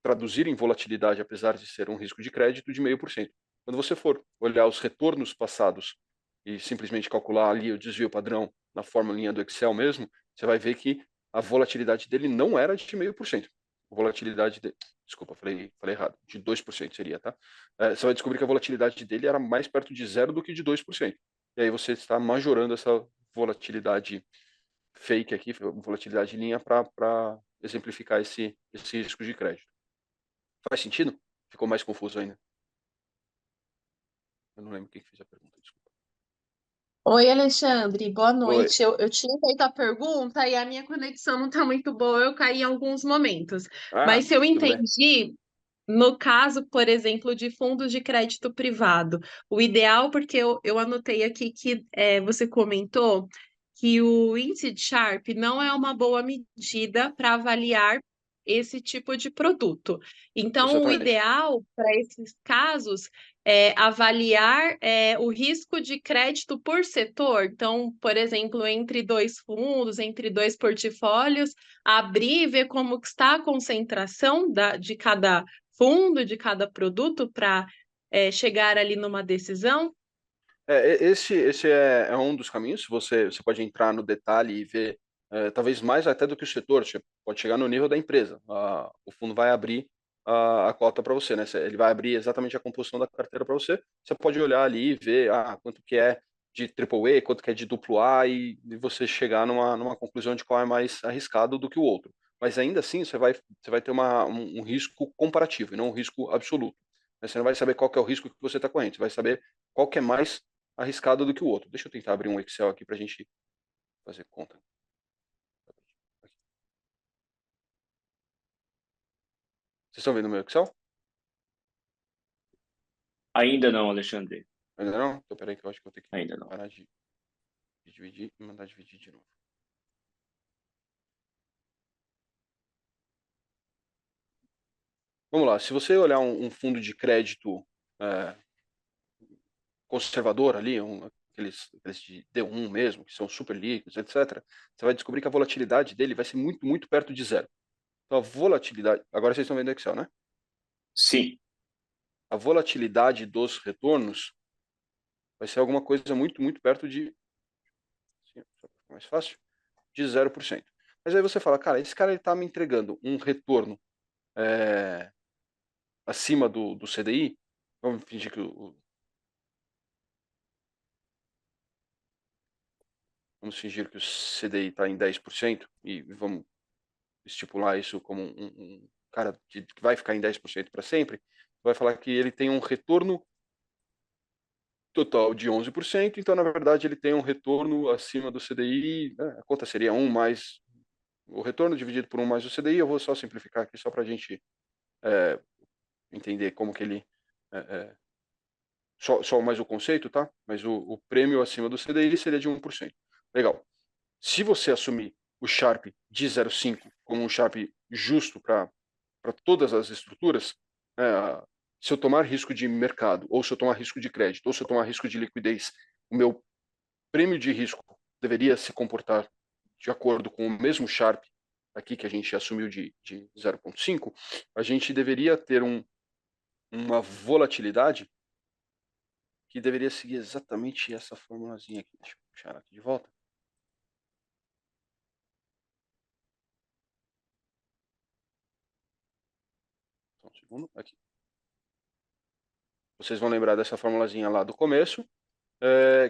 traduzir em volatilidade, apesar de ser um risco de crédito, de 0,5%. Quando você for olhar os retornos passados e simplesmente calcular ali o desvio padrão na formulinha do Excel mesmo, você vai ver que a volatilidade dele não era de 0,5%. A volatilidade dele, desculpa, falei errado, de 2% seria, tá? Você vai descobrir que a volatilidade dele era mais perto de 0 do que de 2%. E aí você está majorando essa volatilidade fake aqui, volatilidade linha, para exemplificar esse risco de crédito. Faz sentido? Ficou mais confuso ainda. Eu não lembro quem fez a pergunta, desculpa. Oi, Alexandre, boa Oi. noite. Eu tinha feito a pergunta e a minha conexão não está muito boa, eu caí em alguns momentos. Mas se eu Tudo bem. entendi, no caso, por exemplo, de fundos de crédito privado, o ideal, porque eu anotei aqui que você comentou que o índice de Sharpe não é uma boa medida para avaliar esse tipo de produto. Então, o Exatamente. ideal para esses casos é avaliar o risco de crédito por setor. Então, por exemplo, entre dois fundos, entre dois portfólios, abrir e ver como que está a concentração de cada fundo, de cada produto, para chegar ali numa decisão. Esse é um dos caminhos. Você pode entrar no detalhe e ver, talvez mais até do que o setor. Você pode chegar no nível da empresa. O fundo vai abrir a cota para você, né? Ele vai abrir exatamente a composição da carteira para você. Você pode olhar ali e ver quanto que é de AAA, quanto que é de AA e você chegar numa conclusão de qual é mais arriscado do que o outro. Mas ainda assim, você vai ter um risco comparativo e não um risco absoluto. Você não vai saber qual que é o risco que você está correndo. Você vai saber qual que é mais arriscado do que o outro. Deixa eu tentar abrir um Excel aqui para a gente fazer conta. Vocês estão vendo o meu Excel? Ainda não, Alexandre. Ainda não? Então peraí que eu acho que eu vou ter que Ainda não. parar de dividir e mandar dividir de novo. Vamos lá, se você olhar um fundo de crédito conservador ali, aqueles de D1 mesmo, que são super líquidos, etc., você vai descobrir que a volatilidade dele vai ser muito, muito perto de zero. Então a volatilidade, agora vocês estão vendo o Excel, né? Sim. A volatilidade dos retornos vai ser alguma coisa muito, muito perto de, só para ficar mais fácil, de 0%. Mas aí você fala, cara, esse cara está me entregando um retorno acima do CDI. Vamos fingir que vamos fingir que o CDI está em 10% e vamos estipular isso como um cara que vai ficar em 10% para sempre. Vai falar que ele tem um retorno total de 11%, então na verdade ele tem um retorno acima do CDI, né? A conta seria 1 mais o retorno dividido por 1 mais o CDI. Eu vou só simplificar aqui só para a gente entender como que ele só mais o conceito, tá? Mas o prêmio acima do CDI seria de 1%. Legal. Se você assumir o Sharp de 0,5 como um Sharp justo para todas as estruturas, se eu tomar risco de mercado, ou se eu tomar risco de crédito, ou se eu tomar risco de liquidez, o meu prêmio de risco deveria se comportar de acordo com o mesmo Sharp aqui que a gente assumiu de 0,5, a gente deveria ter uma volatilidade que deveria seguir exatamente essa formulazinha aqui. Deixa eu puxar ela aqui de volta. Só um segundo, aqui. Vocês vão lembrar dessa formulazinha lá do começo,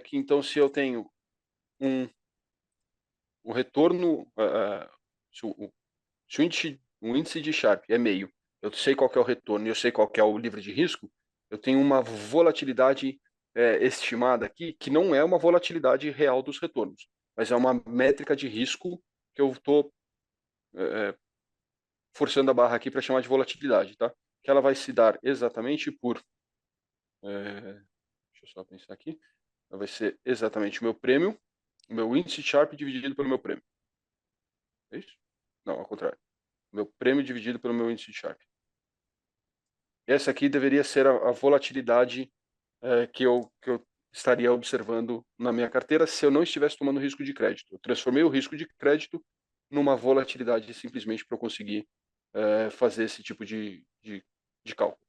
que então se eu tenho o retorno, se o índice de Sharpe é meio, eu sei qual que é o retorno e eu sei qual que é o livre de risco, eu tenho uma volatilidade estimada aqui, que não é uma volatilidade real dos retornos, mas é uma métrica de risco que eu estou forçando a barra aqui para chamar de volatilidade, tá? Que ela vai se dar exatamente por... deixa eu só pensar aqui. Ela vai ser exatamente o meu prêmio, o meu índice Sharpe dividido pelo meu prêmio. É isso? Não, ao contrário. Meu prêmio dividido pelo meu índice Sharpe. Essa aqui deveria ser a volatilidade que eu estaria observando na minha carteira se eu não estivesse tomando risco de crédito. Eu transformei o risco de crédito numa volatilidade simplesmente para eu conseguir fazer esse tipo de cálculo.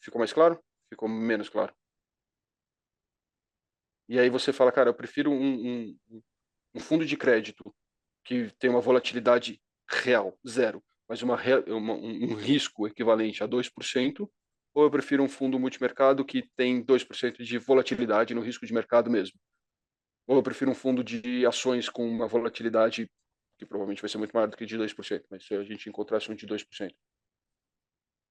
Ficou mais claro? Ficou menos claro? E aí você fala, cara, eu prefiro um fundo de crédito que tem uma volatilidade real, zero, mas um risco equivalente a 2%, ou eu prefiro um fundo multimercado que tem 2% de volatilidade no risco de mercado mesmo? Ou eu prefiro um fundo de ações com uma volatilidade que provavelmente vai ser muito maior do que de 2%, mas se a gente encontrasse um de 2%.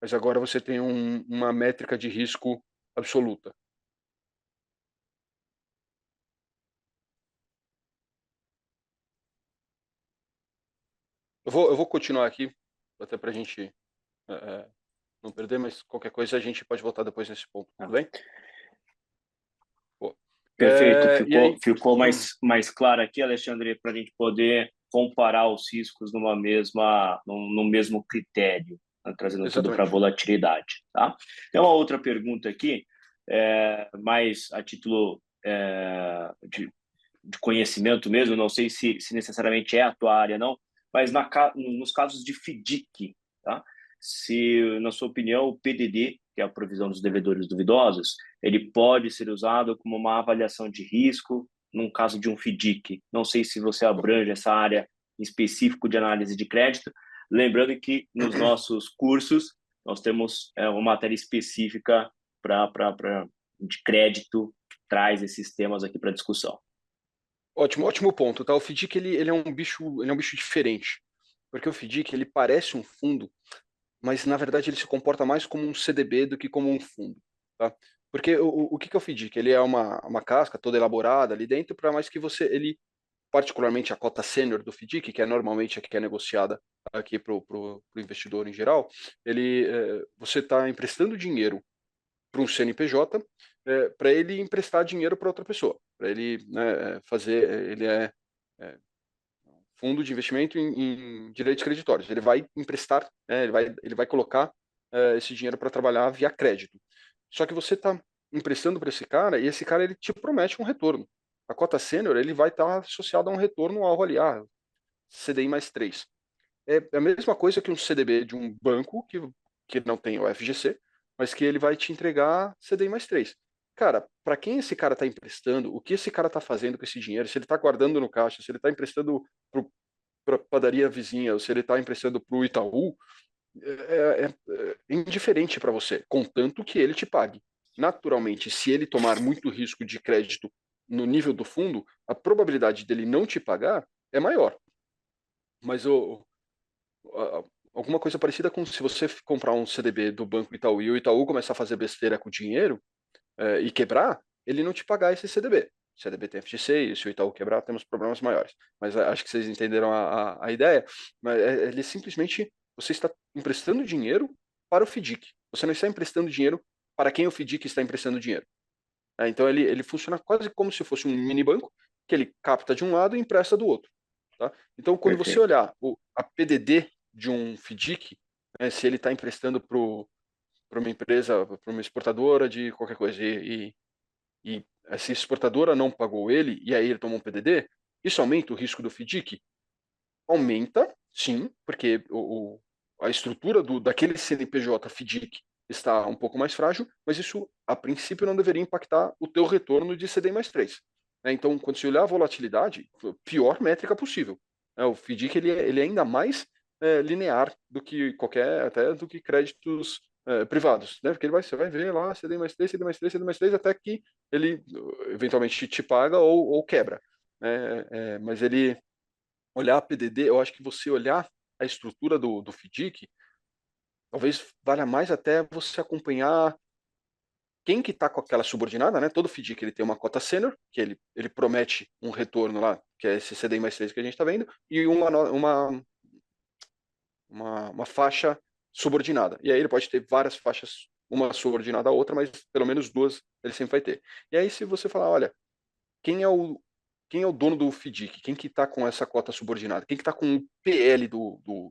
Mas agora você tem uma métrica de risco absoluta. Eu vou continuar aqui, até para a gente não perder, mas qualquer coisa a gente pode voltar depois nesse ponto, tudo bem? Pô. Perfeito, E aí, ficou mais claro aqui, Alexandre, para a gente poder comparar os riscos no mesmo critério, né, trazendo tudo para volatilidade. Tá? Tem uma outra pergunta aqui, mais a título de conhecimento mesmo, não sei se necessariamente é a tua área, não, mas nos casos de FDIC, tá? Se, na sua opinião, o PDD, que é a provisão dos devedores duvidosos, ele pode ser usado como uma avaliação de risco num caso de um FDIC. Não sei se você abrange essa área em específico de análise de crédito, lembrando que nos nossos cursos nós temos uma matéria específica de crédito que traz esses temas aqui para discussão. Ótimo ponto, tá? O FDIC ele é um bicho diferente, porque o FDIC ele parece um fundo, mas na verdade ele se comporta mais como um CDB do que como um fundo, tá? Porque o que é o FDIC? Ele é uma casca toda elaborada ali dentro, para mais que ele, particularmente a cota sênior do FDIC, que é normalmente a que é negociada aqui para o investidor em geral, você está emprestando dinheiro para um CNPJ para ele emprestar dinheiro para outra pessoa, para ele ele é fundo de investimento em direitos creditórios. Ele vai emprestar, ele vai colocar esse dinheiro para trabalhar via crédito. Só que você está emprestando para esse cara e esse cara ele te promete um retorno. A cota sênior ele vai estar associado a um retorno ao avaliar CDI mais 3. É a mesma coisa que um CDB de um banco que não tem o FGC, mas que ele vai te entregar CDI mais 3. Cara, para quem esse cara está emprestando, o que esse cara está fazendo com esse dinheiro, se ele está guardando no caixa, se ele está emprestando para a padaria vizinha, ou se ele está emprestando para o Itaú, é indiferente para você, contanto que ele te pague. Naturalmente, se ele tomar muito risco de crédito no nível do fundo, a probabilidade dele não te pagar é maior. Mas alguma coisa parecida com se você comprar um CDB do Banco Itaú e o Itaú começar a fazer besteira com o dinheiro e quebrar, ele não te pagar esse CDB. O CDB tem FGC e se o Itaú quebrar, temos problemas maiores. Mas acho que vocês entenderam a ideia. Mas ele simplesmente, você está emprestando dinheiro para o FDIC. Você não está emprestando dinheiro para quem o FDIC está emprestando dinheiro. Então ele funciona quase como se fosse um mini banco, que ele capta de um lado e empresta do outro. Tá? Então, quando você olhar a PDD de um FDIC, se ele está emprestando para uma empresa, para uma exportadora de qualquer coisa, e essa exportadora não pagou ele, e aí ele tomou um PDD, isso aumenta o risco do FDIC? aumenta, sim, porque a estrutura daquele CNPJ FDIC está um pouco mais frágil, mas isso, a princípio, não deveria impactar o teu retorno de CDI mais 3. Então, quando se olhar a volatilidade, pior métrica possível. O FDIC ele é ainda mais linear do que até do que créditos privados, né? Porque você vai ver lá CDI mais 3, CDI mais 3, CDI mais 3, até que ele eventualmente te paga ou quebra. Mas ele olhar a PDD, eu acho que você olhar a estrutura do FDIC, talvez valha mais até você acompanhar quem que está com aquela subordinada, né? Todo FDIC ele tem uma cota sênior, que ele promete um retorno lá, que é esse CDI mais 3 que a gente está vendo, e uma faixa subordinada. E aí ele pode ter várias faixas, uma subordinada à outra, mas pelo menos duas ele sempre vai ter. E aí se você falar, olha, quem é o dono do FDIC? Quem que está com essa cota subordinada? Quem que está com o PL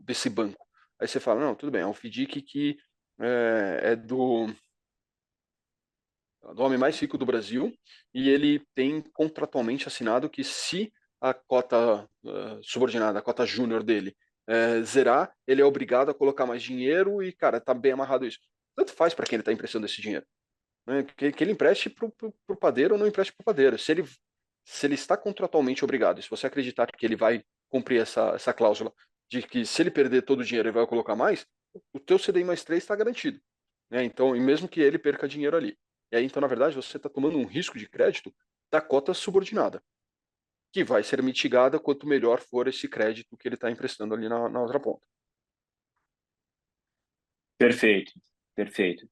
desse banco? Aí você fala, não, tudo bem, é um FDIC que é do homem mais rico do Brasil e ele tem contratualmente assinado que se a cota subordinada, a cota júnior dele zerar, ele é obrigado a colocar mais dinheiro e, cara, tá bem amarrado isso. Tanto faz para quem ele está emprestando esse dinheiro. Né? Que ele empreste para o padeiro ou não empreste para o padeiro. Se ele está contratualmente obrigado, e se você acreditar que ele vai cumprir essa cláusula de que se ele perder todo o dinheiro ele vai colocar mais, o teu CDI mais 3 está garantido. Né? Então, e mesmo que ele perca dinheiro ali. E aí, então, na verdade, você está tomando um risco de crédito da cota subordinada, que vai ser mitigada quanto melhor for esse crédito que ele está emprestando ali na outra ponta. Perfeito, perfeito.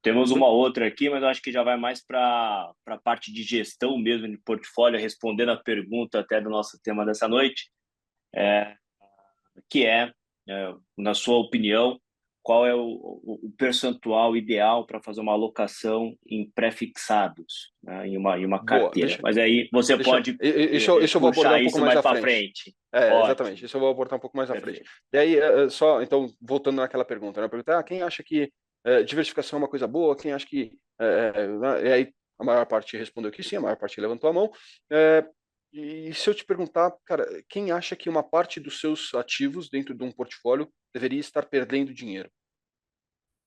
Temos uma outra aqui, mas eu acho que já vai mais para a parte de gestão mesmo de portfólio, respondendo a pergunta até do nosso tema dessa noite, que na sua opinião, qual é o percentual ideal para fazer uma alocação em pré-fixados, né, em uma Boa, carteira. Mas aí você pode isso eu vou abordar puxar um pouco isso mais mais à para frente. frente. Ótimo. Exatamente, isso eu vou abordar um pouco mais à frente. Perfeito. E aí, só, então, voltando naquela pergunta, né? Perguntar, quem acha que diversificação é uma coisa boa? Quem acha que... né, e aí, a maior parte respondeu que sim, a maior parte levantou a mão. E se eu te perguntar, cara, quem acha que uma parte dos seus ativos dentro de um portfólio deveria estar perdendo dinheiro?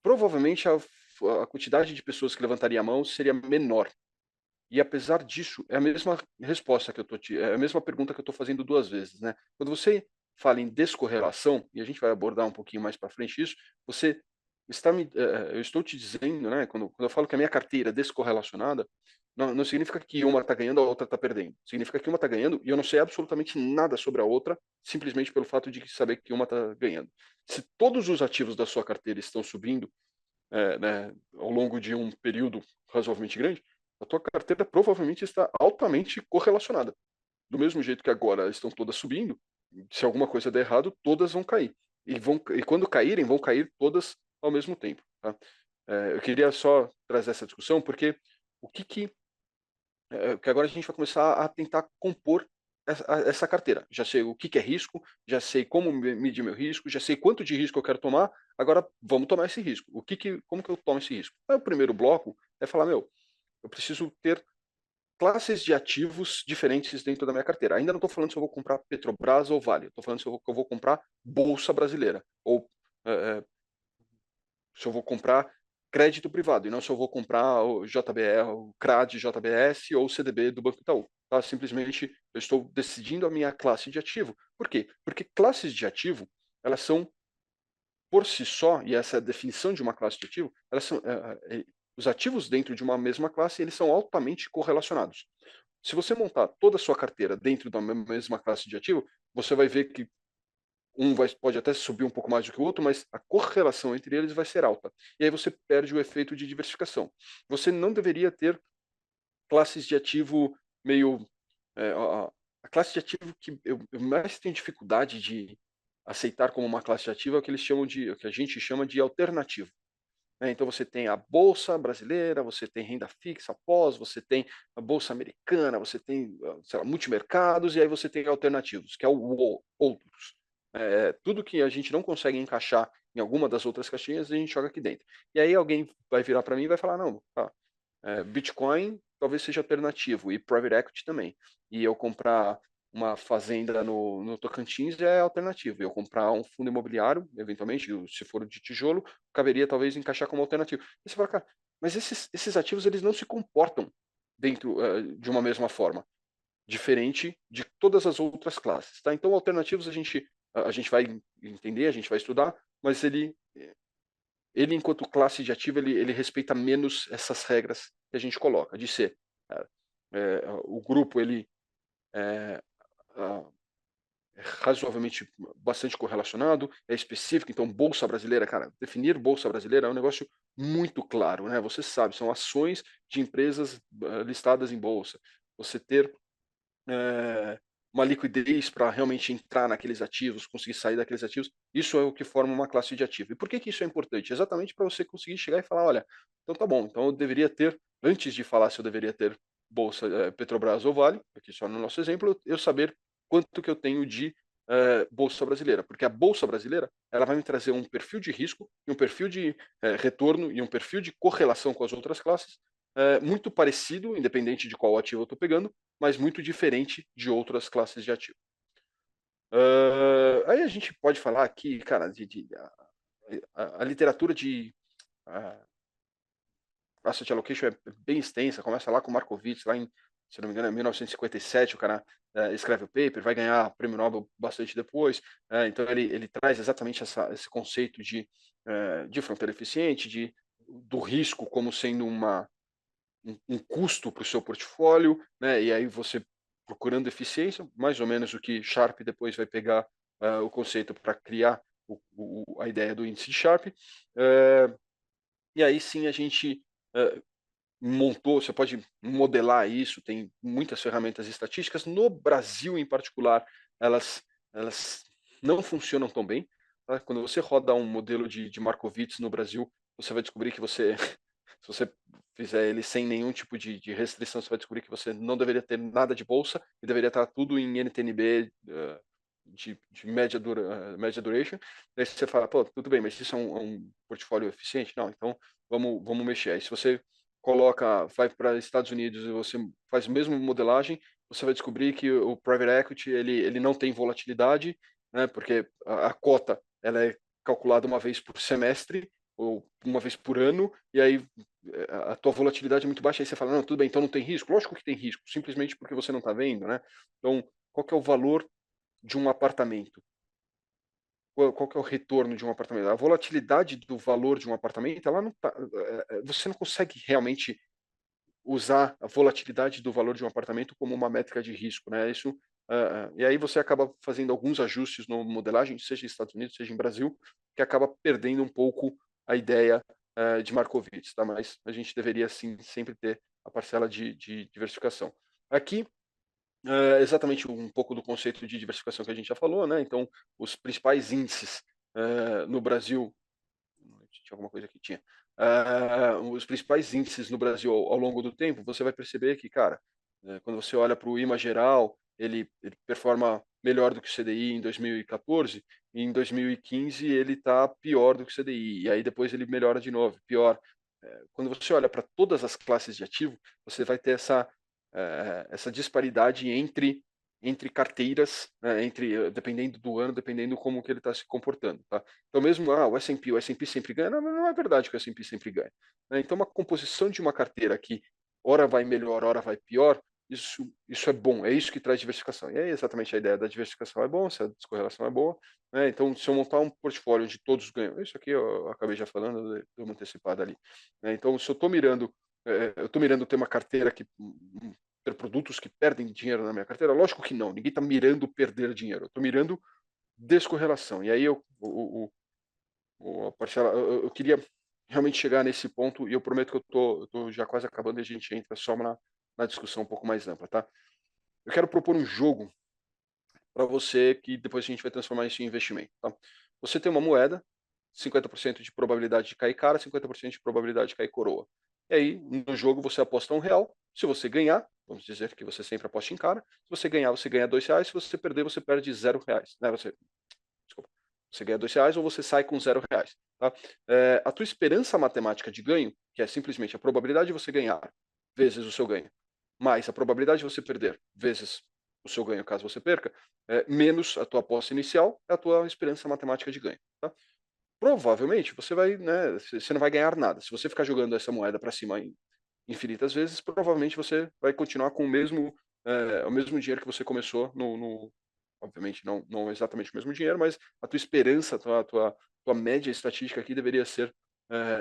Provavelmente a quantidade de pessoas que levantaria a mão seria menor. E apesar disso, é a mesma resposta que é a mesma pergunta que eu estou fazendo duas vezes, né? Quando você fala em descorrelação, e a gente vai abordar um pouquinho mais para frente isso, você eu estou te dizendo, né? Quando eu falo que a minha carteira é descorrelacionada, não significa que uma está ganhando, a outra está perdendo. Significa que uma está ganhando e eu não sei absolutamente nada sobre a outra, simplesmente pelo fato de saber que uma está ganhando. Se todos os ativos da sua carteira estão subindo, né, ao longo de um período razoavelmente grande, a tua carteira provavelmente está altamente correlacionada. Do mesmo jeito que agora estão todas subindo, se alguma coisa der errado, todas vão cair. E quando caírem, vão cair todas ao mesmo tempo. Tá? Eu queria só trazer essa discussão, porque que agora a gente vai começar a tentar compor essa carteira. Já sei o que é risco, já sei como medir meu risco, já sei quanto de risco eu quero tomar, agora vamos tomar esse risco. Como que eu tomo esse risco? O primeiro bloco é falar, eu preciso ter classes de ativos diferentes dentro da minha carteira. Ainda não estou falando se eu vou comprar Petrobras ou Vale, estou falando se eu vou comprar Bolsa Brasileira, ou se eu vou comprar crédito privado, e não se eu vou comprar o JBR, o CRAD JBS ou o CDB do Banco Itaú. Tá? Simplesmente eu estou decidindo a minha classe de ativo. Por quê? Porque classes de ativo, elas são por si só, e essa é a definição de uma classe de ativo, elas são, os ativos dentro de uma mesma classe, eles são altamente correlacionados. Se você montar toda a sua carteira dentro da mesma classe de ativo, você vai ver que pode até subir um pouco mais do que o outro, mas a correlação entre eles vai ser alta. E aí você perde o efeito de diversificação. Você não deveria ter classes de ativo meio... a classe de ativo que eu mais tenho dificuldade de aceitar como uma classe de ativo é o que o que a gente chama de alternativo. Então você tem a Bolsa Brasileira, você tem renda fixa pós, você tem a Bolsa Americana, você tem, sei lá, multimercados, e aí você tem alternativos, que é o outros. Tudo que a gente não consegue encaixar em alguma das outras caixinhas, a gente joga aqui dentro. E aí alguém vai virar para mim e vai falar, não, Bitcoin talvez seja alternativo, e Private Equity também. E eu comprar uma fazenda no Tocantins é alternativa. Eu comprar um fundo imobiliário, eventualmente, se for de tijolo, caberia talvez encaixar como alternativa. E você fala, cara, mas esses ativos eles não se comportam dentro de uma mesma forma, diferente de todas as outras classes, tá? Então, alternativos a gente vai entender, a gente vai estudar, mas ele enquanto classe de ativo, ele respeita menos essas regras que a gente coloca, de ser o grupo, ele é, é razoavelmente bastante correlacionado, é específico, então bolsa brasileira, cara, definir bolsa brasileira é um negócio muito claro, né? Você sabe, são ações de empresas listadas em bolsa. Você ter uma liquidez para realmente entrar naqueles ativos, conseguir sair daqueles ativos, isso é o que forma uma classe de ativo. E por que isso é importante? Exatamente para você conseguir chegar e falar, olha, então tá bom, então eu deveria ter, antes de falar se eu deveria ter bolsa Petrobras ou Vale, aqui só no nosso exemplo, eu saber quanto que eu tenho de bolsa brasileira, porque a bolsa brasileira ela vai me trazer um perfil de risco, e um perfil de retorno e um perfil de correlação com as outras classes muito parecido, independente de qual ativo eu estou pegando, mas muito diferente de outras classes de ativo. Aí a gente pode falar aqui, cara, a literatura de asset allocation é bem extensa, começa lá com Markowitz, lá em, se não me engano, é 1957, o cara escreve o paper, vai ganhar o prêmio Nobel bastante depois, então ele traz exatamente esse conceito de fronteira eficiente, do risco como sendo um custo para o seu portfólio, né? E aí você procurando eficiência, mais ou menos o que Sharpe depois vai pegar o conceito para criar a ideia do índice de Sharpe. E aí sim a gente montou, você pode modelar isso, tem muitas ferramentas estatísticas. No Brasil, em particular, elas não funcionam tão bem. Tá? Quando você roda um modelo de Markowitz no Brasil, você vai descobrir que se você fizer ele sem nenhum tipo de restrição, você vai descobrir que você não deveria ter nada de bolsa e deveria estar tudo em NTNB de média duration. Daí você fala, pô, tudo bem, mas isso é um portfólio eficiente? Não, então vamos mexer. Aí se você vai para Estados Unidos e você faz a mesma modelagem, você vai descobrir que o private equity ele não tem volatilidade, né, porque a cota ela é calculada uma vez por semestre ou uma vez por ano, e aí a tua volatilidade é muito baixa, aí você fala, não, tudo bem, então não tem risco. Lógico que tem risco, simplesmente porque você não está vendo, né? Então, qual que é o valor de um apartamento? Qual que é o retorno de um apartamento? A volatilidade do valor de um apartamento, ela não tá, você não consegue realmente usar a volatilidade do valor de um apartamento como uma métrica de risco, né? E aí você acaba fazendo alguns ajustes no modelagem, seja nos Estados Unidos, seja em Brasil, que acaba perdendo um pouco a ideia de Markowitz, tá? Mas a gente deveria sim sempre ter a parcela de diversificação. Aqui exatamente um pouco do conceito de diversificação que a gente já falou, né? Então, os principais índices no Brasil, tinha alguma coisa que tinha, os principais índices no Brasil ao longo do tempo, você vai perceber que, cara, quando você olha para o IMA geral, ele performa melhor do que o CDI em 2014, e em 2015 ele está pior do que o CDI, e aí depois ele melhora de novo, pior. Quando você olha para todas as classes de ativo, você vai ter essa disparidade entre carteiras, né, dependendo do ano, dependendo como que ele está se comportando, tá? Então mesmo o S&P sempre ganha, não é verdade que o S&P sempre ganha, né? Então uma composição de uma carteira que ora vai melhor, ora vai pior, isso é bom, é isso que traz diversificação. E é exatamente a ideia da diversificação é bom, se a descorrelação é boa, né? Então se eu montar um portfólio onde todos ganham, isso aqui eu acabei já falando, deu uma antecipada ali, né? Então se eu estou mirando ter uma carteira que ter produtos que perdem dinheiro na minha carteira? Lógico que não, ninguém está mirando perder dinheiro, eu estou mirando descorrelação. E aí a parcela, eu queria realmente chegar nesse ponto e eu prometo que eu tô já quase acabando e a gente entra só na discussão um pouco mais ampla, tá? Eu quero propor um jogo para você que depois a gente vai transformar isso em investimento, tá? Você tem uma moeda, 50% de probabilidade de cair cara, 50% de probabilidade de cair coroa. E aí, no jogo, você aposta R$1. Se você ganhar, vamos dizer que você sempre aposta em cara. Se você ganhar, você ganha R$2. Se você perder, você perde R$0. Né? Desculpa, você ganha R$2 ou você sai com R$0. Tá? A tua esperança matemática de ganho, que é simplesmente a probabilidade de você ganhar vezes o seu ganho, mais a probabilidade de você perder vezes o seu ganho caso você perca, menos a tua aposta inicial é a tua esperança matemática de ganho. Tá? Provavelmente você vai, né, você não vai ganhar nada. Se você ficar jogando essa moeda para cima infinitas vezes, provavelmente você vai continuar com o mesmo dinheiro que você começou obviamente não exatamente o mesmo dinheiro, mas a tua esperança, tua média estatística aqui deveria ser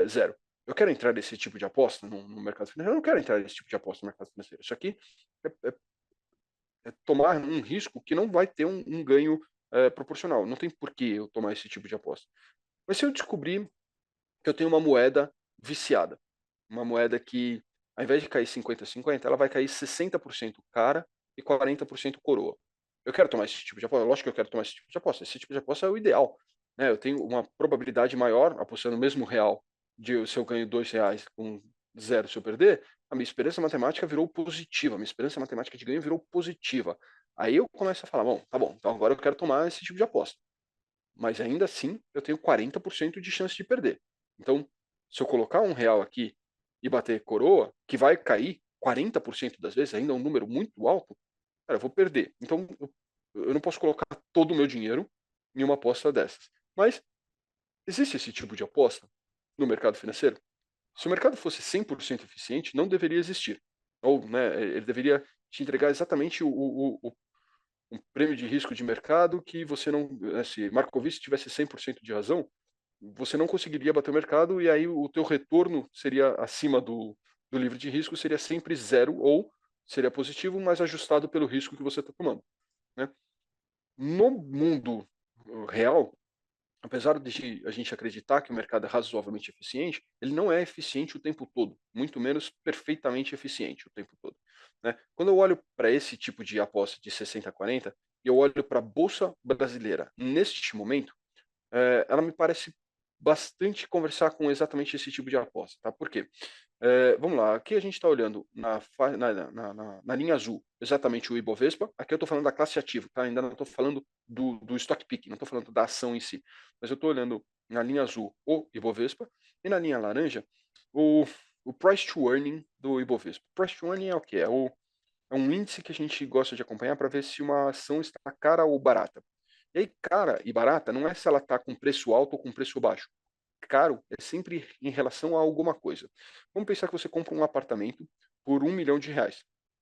zero. Eu quero entrar nesse tipo de aposta no mercado financeiro? Eu não quero entrar nesse tipo de aposta no mercado financeiro. Isso aqui é tomar um risco que não vai ter um ganho proporcional. Não tem por que eu tomar esse tipo de aposta. Mas se eu descobrir que eu tenho uma moeda viciada, uma moeda que, ao invés de cair 50-50, ela vai cair 60% cara e 40% coroa. Eu quero tomar esse tipo de aposta? Lógico que eu quero tomar esse tipo de aposta. Esse tipo de aposta é o ideal. Né? Eu tenho uma probabilidade maior, apostando no mesmo real, de se eu ganho R$ 2 com 0 se eu perder, a minha esperança matemática virou positiva. A minha esperança matemática de ganho virou positiva. Aí eu começo a falar, bom, tá bom, então agora eu quero tomar esse tipo de aposta. Mas ainda assim, eu tenho 40% de chance de perder. Então, se eu colocar R$ 1 aqui e bater coroa, que vai cair 40% das vezes, ainda é um número muito alto, cara, eu vou perder. Então, eu não posso colocar todo o meu dinheiro em uma aposta dessas. Mas, existe esse tipo de aposta no mercado financeiro? Se o mercado fosse 100% eficiente, não deveria existir. Ou, né, ele deveria te entregar exatamente um prêmio de risco de mercado que você não, se Markowitz tivesse 100% de razão, você não conseguiria bater o mercado e aí o teu retorno seria acima do livre de risco, seria sempre zero ou seria positivo, mas ajustado pelo risco que você está tomando. Né? No mundo real, apesar de a gente acreditar que o mercado é razoavelmente eficiente, ele não é eficiente o tempo todo, muito menos perfeitamente eficiente o tempo todo. Né? Quando eu olho para esse tipo de aposta de 60-40, e eu olho para a Bolsa Brasileira neste momento, ela me parece bastante conversar com exatamente esse tipo de aposta. Tá? Por quê? Vamos lá, aqui a gente está olhando na linha azul exatamente o Ibovespa. Aqui eu estou falando da classe ativo, tá? Ainda não estou falando do stock pick, não estou falando da ação em si. Mas eu estou olhando na linha azul o Ibovespa e na linha laranja o price to earning do Ibovespa. Price to earning é o quê? É um índice que a gente gosta de acompanhar para ver se uma ação está cara ou barata. E aí, cara e barata não é se ela está com preço alto ou com preço baixo. Caro é sempre em relação a alguma coisa. Vamos pensar que você compra um apartamento por R$ 1 milhão.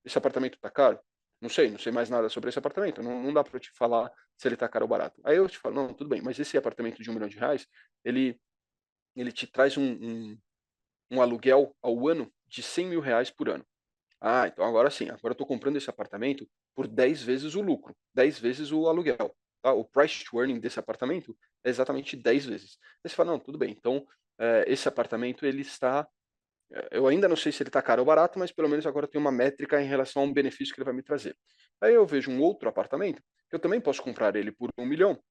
Esse apartamento está caro? Não sei mais nada sobre esse apartamento. Não dá para te falar se ele está caro ou barato. Aí eu te falo, não, tudo bem, mas esse apartamento de R$ 1 milhão, ele te traz um aluguel ao ano de R$ 100 mil por ano. Ah, então agora sim, agora eu estou comprando esse apartamento por 10 vezes o lucro, 10 vezes o aluguel. Tá? O price to earning desse apartamento é exatamente 10 vezes. Aí você fala, não, tudo bem, então esse apartamento ele está. Eu ainda não sei se ele está caro ou barato, mas pelo menos agora eu tenho uma métrica em relação a um benefício que ele vai me trazer. Aí eu vejo um outro apartamento, que eu também posso comprar ele por R$ 1 milhão.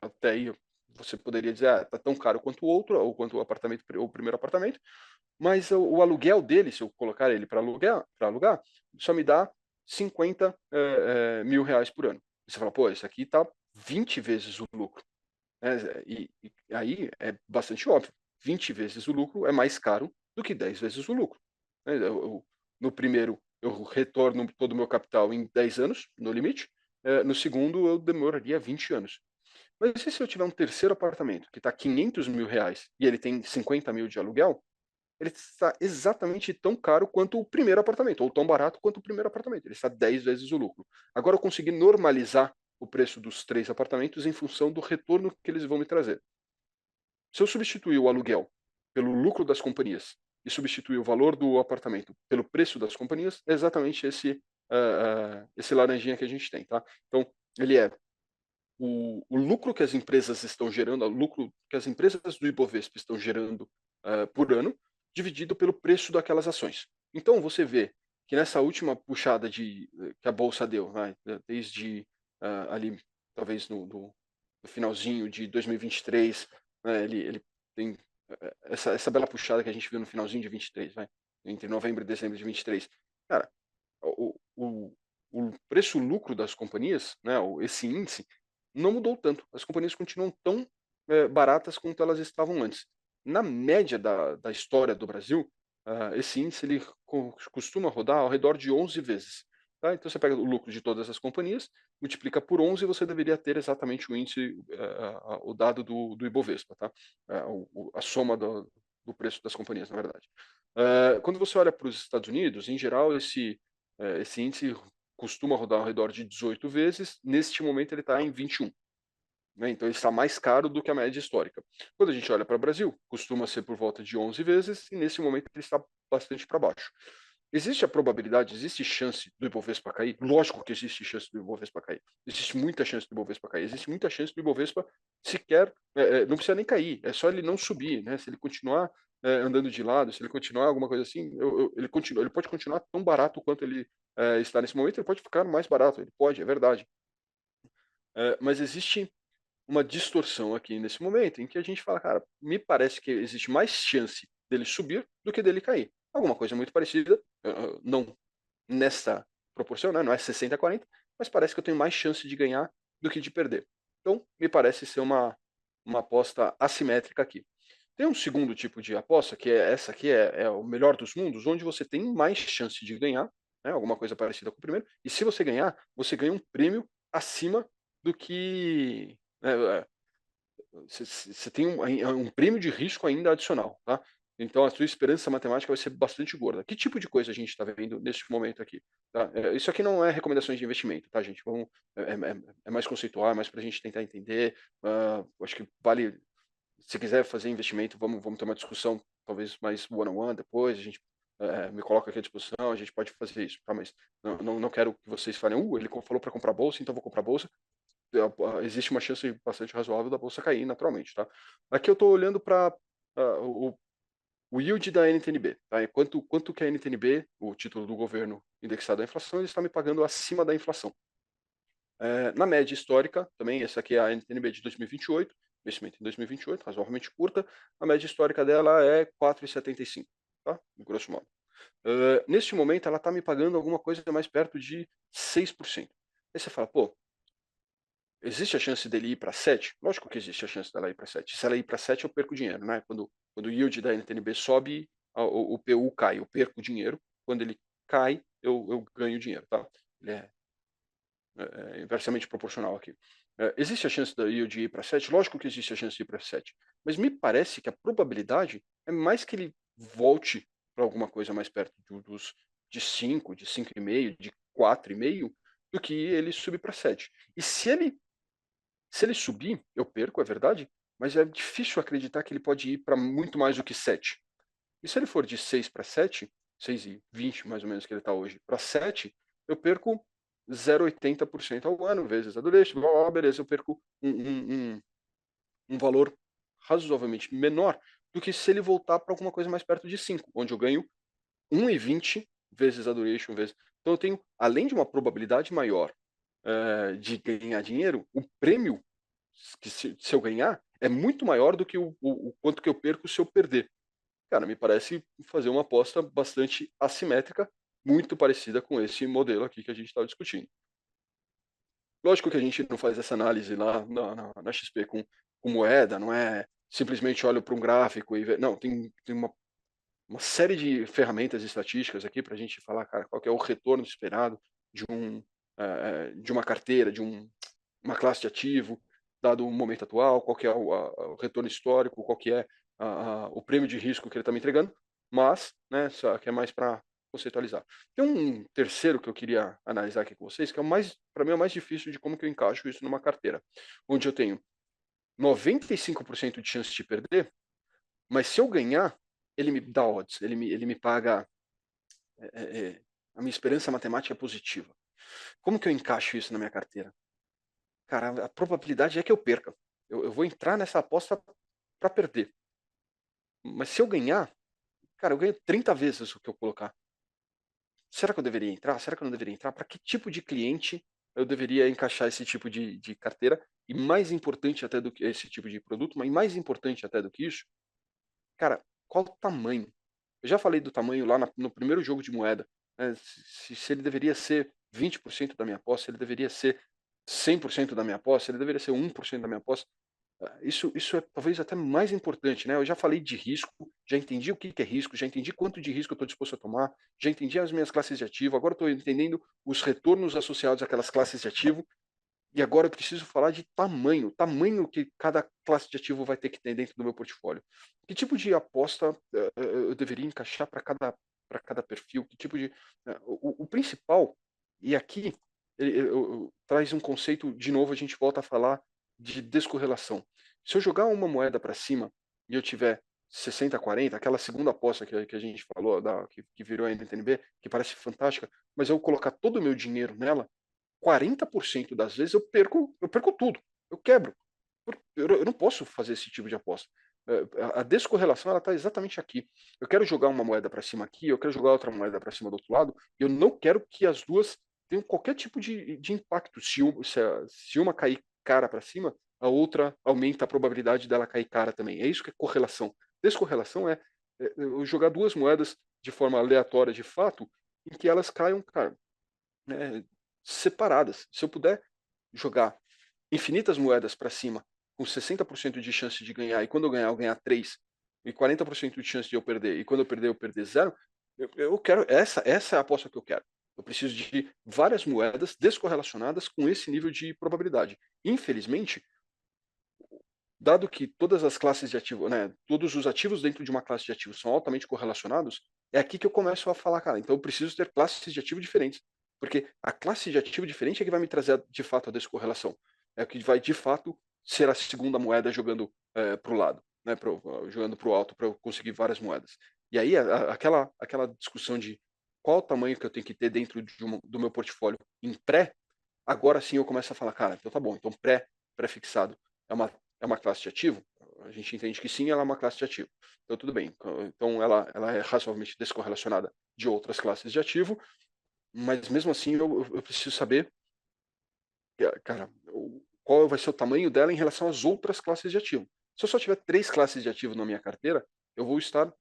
Até aí você poderia dizer, está tão caro quanto o outro, ou quanto o apartamento, o primeiro apartamento, mas o aluguel dele, se eu colocar ele para alugar, só me dá 50 mil reais por ano. Você fala, pô, isso aqui está 20 vezes o lucro. E aí é bastante óbvio. 20 vezes o lucro é mais caro do que 10 vezes o lucro. No primeiro, eu retorno todo o meu capital em 10 anos, no limite. No segundo, eu demoraria 20 anos. Mas e se eu tiver um terceiro apartamento que está 500 mil reais e ele tem 50 mil de aluguel, ele está exatamente tão caro quanto o primeiro apartamento, ou tão barato quanto o primeiro apartamento. Ele está 10 vezes o lucro. Agora eu consegui normalizar o preço dos 3 apartamentos em função do retorno que eles vão me trazer. Se eu substituir o aluguel pelo lucro das companhias e substituir o valor do apartamento pelo preço das companhias, é exatamente esse laranjinha que a gente tem. Tá? Então, ele é o lucro que as empresas estão gerando, o lucro que as empresas do Ibovespa estão gerando por ano, dividido pelo preço daquelas ações. Então você vê que nessa última puxada que a bolsa deu, desde ali talvez no finalzinho de 2023, ele tem essa bela puxada que a gente viu no finalzinho de 23, entre novembro e dezembro de 23. Cara, o preço-lucro das companhias, esse índice, não mudou tanto. As companhias continuam tão baratas quanto elas estavam antes. Na média da história do Brasil, esse índice ele costuma rodar ao redor de 11 vezes. Tá? Então você pega o lucro de todas as companhias, multiplica por 11 e você deveria ter exatamente o índice, o dado do Ibovespa, tá? A soma do preço das companhias, na verdade. Quando você olha para os Estados Unidos, em geral, esse índice costuma rodar ao redor de 18 vezes, neste momento ele está em 21. Né? Então ele está mais caro do que a média histórica. Quando a gente olha para o Brasil, costuma ser por volta de 11 vezes, e nesse momento ele está bastante para baixo. Existe a probabilidade, existe chance do Ibovespa cair? Lógico que existe chance do Ibovespa cair. Existe muita chance do Ibovespa cair. Existe muita chance do Ibovespa sequer, não precisa nem cair, é só ele não subir, né? Se ele continuar andando de lado, se ele continuar alguma coisa assim, ele pode continuar tão barato quanto ele está nesse momento, ele pode ficar mais barato, ele pode, é verdade. Mas existe uma distorção aqui nesse momento em que a gente fala, cara, me parece que existe mais chance dele subir do que dele cair. Alguma coisa muito parecida, não nessa proporção, né? Não é 60-40, mas parece que eu tenho mais chance de ganhar do que de perder. Então, me parece ser uma aposta assimétrica aqui. Tem um segundo tipo de aposta, que é essa aqui, é o melhor dos mundos, onde você tem mais chance de ganhar, né? Alguma coisa parecida com o primeiro, e se você ganhar, você ganha um prêmio acima do que você tem um prêmio de risco ainda adicional, tá? Então a sua esperança matemática vai ser bastante gorda. Que tipo de coisa a gente está vendo nesse momento aqui? Tá? Isso aqui não é recomendações de investimento, tá, gente? É mais conceitual, é mais para a gente tentar entender. Acho que vale, se quiser fazer investimento, vamos ter uma discussão, talvez mais one-on-one depois, a gente me coloca aqui à disposição, a gente pode fazer isso, tá? Mas não quero que vocês falem, ele falou para comprar bolsa, então vou comprar bolsa. Existe uma chance bastante razoável da bolsa cair naturalmente, tá? Aqui eu estou olhando para o yield da NTNB, tá? Quanto que a NTNB, o título do governo indexado à inflação, ele está me pagando acima da inflação. Na média histórica, também, essa aqui é a NTNB de 2028, investimento em 2028, razoavelmente curta, a média histórica dela é 4,75, tá? Grosso modo. Neste momento, ela está me pagando alguma coisa mais perto de 6%. Aí você fala, pô, existe a chance dele ir para 7? Lógico que existe a chance dela ir para 7. Se ela ir para 7, eu perco dinheiro, né? Quando o yield da NTNB sobe, o PU cai, eu perco dinheiro. Quando ele cai, eu ganho dinheiro, tá? Ele é inversamente proporcional aqui. Existe a chance da yield ir para 7? Lógico que existe a chance de ir para 7. Mas me parece que a probabilidade é mais que ele volte para alguma coisa mais perto de 5, de 5,5, de 4,5, do que ele subir para 7. E se ele subir, eu perco, é verdade, mas é difícil acreditar que ele pode ir para muito mais do que 7. E se ele for de 6 para 7, 6,20 mais ou menos que ele está hoje, para 7, eu perco 0,80% ao ano, vezes a duration, beleza, eu perco um valor razoavelmente menor do que se ele voltar para alguma coisa mais perto de 5, onde eu ganho 1,20 vezes a duration, vezes... Então eu tenho, além de uma probabilidade maior de ganhar dinheiro, o prêmio que se eu ganhar é muito maior do que o quanto que eu perco se eu perder. Cara, me parece fazer uma aposta bastante assimétrica, muito parecida com esse modelo aqui que a gente está discutindo. Lógico que a gente não faz essa análise lá na XP com moeda, não é simplesmente olho para um gráfico e vê. Não, tem uma série de ferramentas estatísticas aqui para a gente falar, cara, qual que é o retorno esperado de uma carteira, de uma classe de ativo, dado o momento atual, qual que é o retorno histórico, qual que é o prêmio de risco que ele está me entregando, mas, né, só que é mais para conceitualizar. Tem um terceiro que eu queria analisar aqui com vocês, que é para mim, é o mais difícil de como que eu encaixo isso numa carteira, onde eu tenho 95% de chance de perder, mas se eu ganhar, ele me dá odds, ele me paga, a minha esperança matemática é positiva. Como que eu encaixo isso na minha carteira? Cara, a probabilidade é que eu perca. Eu vou entrar nessa aposta para perder. Mas se eu ganhar, cara, eu ganho 30 vezes o que eu colocar. Será que eu deveria entrar? Será que eu não deveria entrar? Para que tipo de cliente eu deveria encaixar esse tipo de carteira? E mais importante até do que esse tipo de produto, mas mais importante até do que isso, cara, qual o tamanho? Eu já falei do tamanho lá no primeiro jogo de moeda. Né? Se ele deveria ser 20% da minha aposta, se ele deveria ser 100% da minha aposta, se ele deveria ser 1% da minha aposta. Isso é talvez até mais importante, né? Eu já falei de risco, já entendi o que é risco, já entendi quanto de risco eu estou disposto a tomar, já entendi as minhas classes de ativo, agora estou entendendo os retornos associados àquelas classes de ativo, e agora eu preciso falar de tamanho que cada classe de ativo vai ter que ter dentro do meu portfólio. Que tipo de aposta eu deveria encaixar para cada perfil? Que tipo de. O principal, e aqui traz um conceito, de novo, a gente volta a falar de descorrelação. Se eu jogar uma moeda para cima e eu tiver 60-40, aquela segunda aposta que a gente falou, que virou a NTNB, que parece fantástica, mas eu colocar todo o meu dinheiro nela, 40% das vezes eu perco tudo, eu quebro. Eu não posso fazer esse tipo de aposta. A descorrelação ela está exatamente aqui. Eu quero jogar uma moeda para cima aqui, eu quero jogar outra moeda para cima do outro lado, e eu não quero que as duas tenham qualquer tipo de impacto. Se uma cair cara para cima, a outra aumenta a probabilidade dela cair cara também. É isso que é correlação. Descorrelação é eu jogar duas moedas de forma aleatória de fato, em que elas caiam, cara, né, separadas. Se eu puder jogar infinitas moedas para cima, com 60% de chance de ganhar, e quando eu ganhar 3, e 40% de chance de eu perder, e quando eu perder 0, eu quero, essa é a aposta que eu quero. Eu preciso de várias moedas descorrelacionadas com esse nível de probabilidade. Infelizmente, dado que todas as classes de ativo, né, todos os ativos dentro de uma classe de ativos são altamente correlacionados, é aqui que eu começo a falar, cara, então eu preciso ter classes de ativo diferentes, porque a classe de ativo diferente é que vai me trazer de fato a descorrelação, é o que vai de fato ser a segunda moeda jogando para o lado, né, jogando para o alto para eu conseguir várias moedas. E aí aquela discussão de qual o tamanho que eu tenho que ter dentro do meu portfólio em pré, agora sim eu começo a falar, cara, então tá bom, então pré-fixado é uma classe de ativo? A gente entende que sim, ela é uma classe de ativo. Então, tudo bem. Então, ela é razoavelmente descorrelacionada de outras classes de ativo, mas mesmo assim eu preciso saber, cara, qual vai ser o tamanho dela em relação às outras classes de ativo. Se eu só tiver 3 classes de ativo na minha carteira, eu vou estar.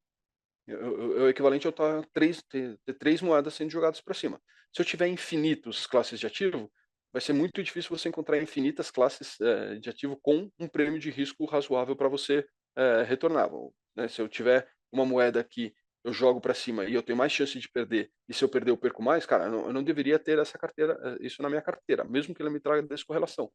É o equivalente a eu ter 3 moedas sendo jogadas para cima. Se eu tiver infinitos classes de ativo, vai ser muito difícil você encontrar infinitas classes de ativo com um prêmio de risco razoável para você retornar. Né? Se eu tiver uma moeda que eu jogo para cima e eu tenho mais chance de perder, e se eu perder eu perco mais, cara, eu não deveria ter essa carteira, isso na minha carteira, mesmo que ela me traga descorrelação.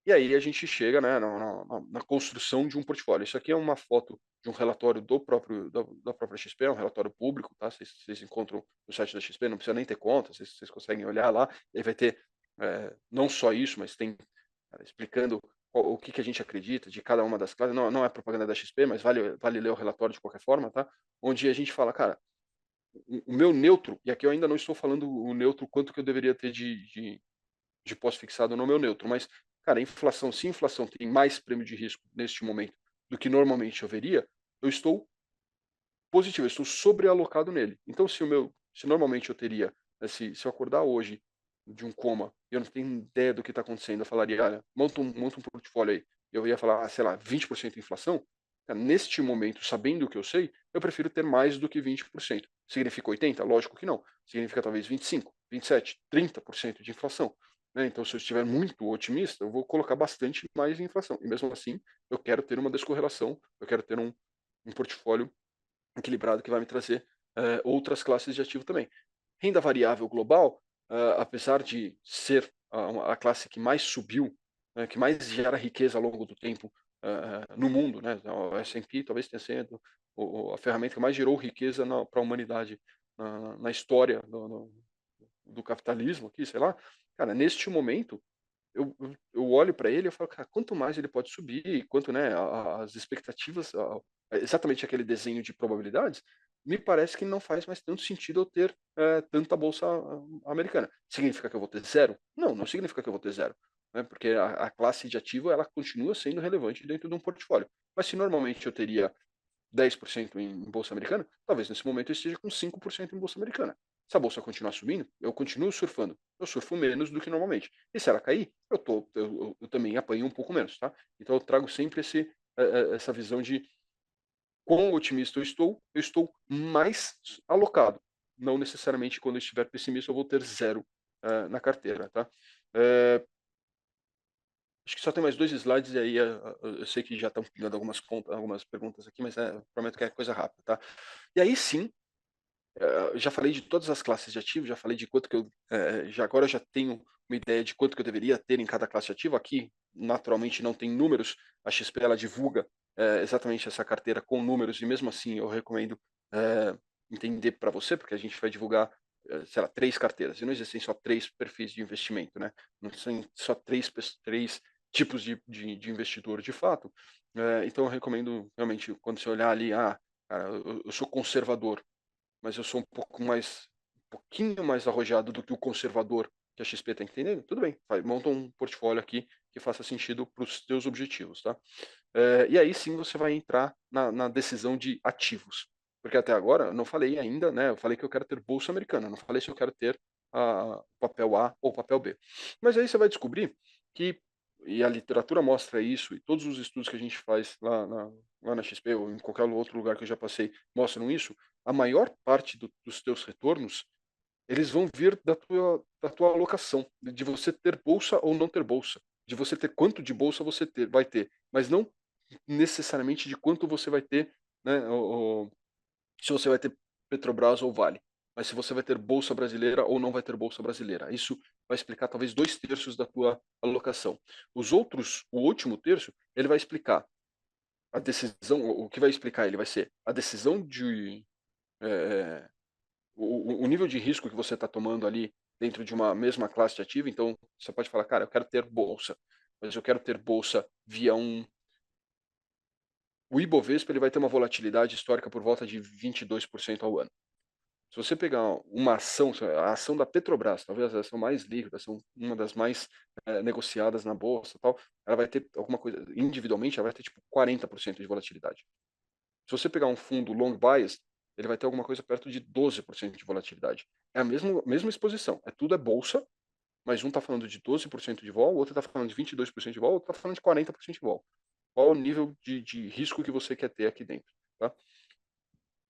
E aí a gente chega, né, na construção de um portfólio. Isso aqui é uma foto de um relatório da própria XP, é um relatório público, tá? Vocês encontram no site da XP, não precisa nem ter conta, vocês conseguem olhar lá. E aí vai ter não só isso, mas tem explicando o que a gente acredita de cada uma das classes. Não é propaganda da XP, mas vale ler o relatório de qualquer forma, tá? Onde a gente fala, cara, o meu neutro, e aqui eu ainda não estou falando o neutro, quanto que eu deveria ter de pós-fixado no meu neutro. Mas, cara, se a inflação tem mais prêmio de risco neste momento do que normalmente haveria, eu estou positivo, eu estou sobrealocado nele. Então, se normalmente eu teria, se eu acordar hoje de um coma e eu não tenho ideia do que está acontecendo, eu falaria, olha, monta um portfólio aí. Eu ia falar, sei lá, 20% de inflação. Cara, neste momento, sabendo o que eu sei, eu prefiro ter mais do que 20%. Significa 80%? Lógico que não. Significa talvez 25%, 27%, 30% de inflação. Né? Então, se eu estiver muito otimista, eu vou colocar bastante mais em inflação. E mesmo assim, eu quero ter uma descorrelação, eu quero ter um portfólio equilibrado que vai me trazer outras classes de ativo também. Renda variável global, apesar de ser a classe que mais subiu, que mais gera riqueza ao longo do tempo no mundo, né? O S&P talvez tenha sido a ferramenta que mais gerou riqueza para a humanidade na história do capitalismo aqui, sei lá. Cara, neste momento, eu olho para ele e falo, cara, quanto mais ele pode subir, quanto, né, as expectativas, exatamente aquele desenho de probabilidades, me parece que não faz mais tanto sentido eu ter tanta bolsa americana. Significa que eu vou ter zero? Não, não significa que eu vou ter zero, né, porque a classe de ativo ela continua sendo relevante dentro de um portfólio. Mas se normalmente eu teria 10% em bolsa americana, talvez nesse momento eu esteja com 5% em bolsa americana. Se a bolsa continuar subindo, eu continuo surfando. Eu surfo menos do que normalmente. E se ela cair, eu também apanho um pouco menos, tá? Então eu trago sempre essa visão de quão otimista eu estou mais alocado. Não necessariamente quando eu estiver pessimista eu vou ter zero na carteira, tá? Acho que só tem mais 2 slides e aí eu sei que já estão pingando algumas perguntas aqui, mas prometo que é coisa rápida, tá? E aí sim, já falei de todas as classes de ativo, já falei de quanto que agora eu já tenho uma ideia de quanto que eu deveria ter em cada classe de ativo. Aqui, naturalmente, não tem números. A XP ela divulga exatamente essa carteira com números e mesmo assim eu recomendo entender para você, porque a gente vai divulgar, sei lá, 3 carteiras. E não existem só 3 perfis de investimento, né? Não são só 3 tipos de investidor de fato. Então eu recomendo realmente, quando você olhar ali, cara, eu sou conservador, mas eu sou um pouquinho mais arrojado do que o conservador que a XP está entendendo. Tudo bem, monta um portfólio aqui que faça sentido para os teus objetivos, tá? E aí sim você vai entrar na decisão de ativos, porque até agora eu não falei ainda, né? Eu falei que eu quero ter bolsa americana, não falei se eu quero ter papel A ou papel B. Mas aí você vai descobrir que, e a literatura mostra isso, e todos os estudos que a gente faz lá na XP ou em qualquer outro lugar que eu já passei mostram isso, a maior parte dos teus retornos, eles vão vir da tua alocação, de você ter bolsa ou não ter bolsa, de você ter quanto de bolsa você vai ter, mas não necessariamente de quanto você vai ter, né, se você vai ter Petrobras ou Vale, mas se você vai ter bolsa brasileira ou não vai ter bolsa brasileira. Isso vai explicar talvez 2/3 da tua alocação. O último terço, ele vai explicar a decisão, o que vai explicar ele vai ser a decisão de o nível de risco que você está tomando ali dentro de uma mesma classe de ativo. Então, você pode falar, cara, eu quero ter bolsa, mas eu quero ter bolsa via o Ibovespa, ele vai ter uma volatilidade histórica por volta de 22% ao ano. Se você pegar uma ação, a ação da Petrobras, talvez a ação mais líquida, uma das mais negociadas na bolsa, tal, ela vai ter alguma coisa, individualmente, ela vai ter tipo 40% de volatilidade. Se você pegar um fundo long bias, ele vai ter alguma coisa perto de 12% de volatilidade. É a mesma exposição. Tudo é bolsa, mas um está falando de 12% de vol, o outro está falando de 22% de vol, o outro está falando de 40% de vol. Qual o nível de risco que você quer ter aqui dentro? Tá?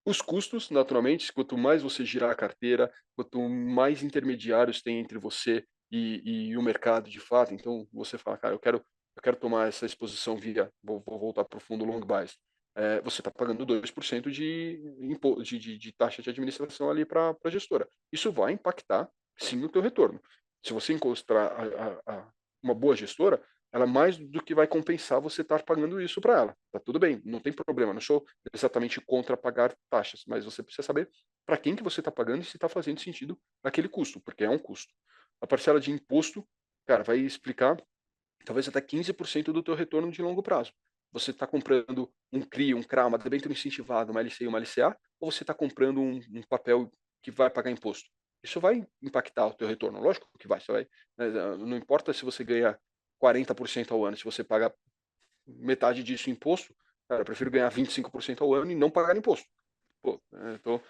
Os custos, naturalmente, quanto mais você girar a carteira, quanto mais intermediários tem entre você e o mercado de fato. Então, você fala, cara, eu quero tomar essa exposição vou voltar para o fundo long bias. Você está pagando 2% de taxa de administração ali para a gestora. Isso vai impactar, sim, o teu retorno. Se você encontrar uma boa gestora, ela mais do que vai compensar você estar pagando isso para ela. Tá tudo bem, não tem problema, não sou exatamente contra pagar taxas, mas você precisa saber para quem que você está pagando e se está fazendo sentido aquele custo, porque é um custo. A parcela de imposto, cara, vai explicar talvez até 15% do teu retorno de longo prazo. Você está comprando um CRI, um CRA, uma debênture incentivada, uma LCI, uma LCA, ou você está comprando um papel que vai pagar imposto? Isso vai impactar o teu retorno, lógico que vai. Não importa se você ganha 40% ao ano, se você paga metade disso em imposto, cara, eu prefiro ganhar 25% ao ano e não pagar imposto. Pô, então,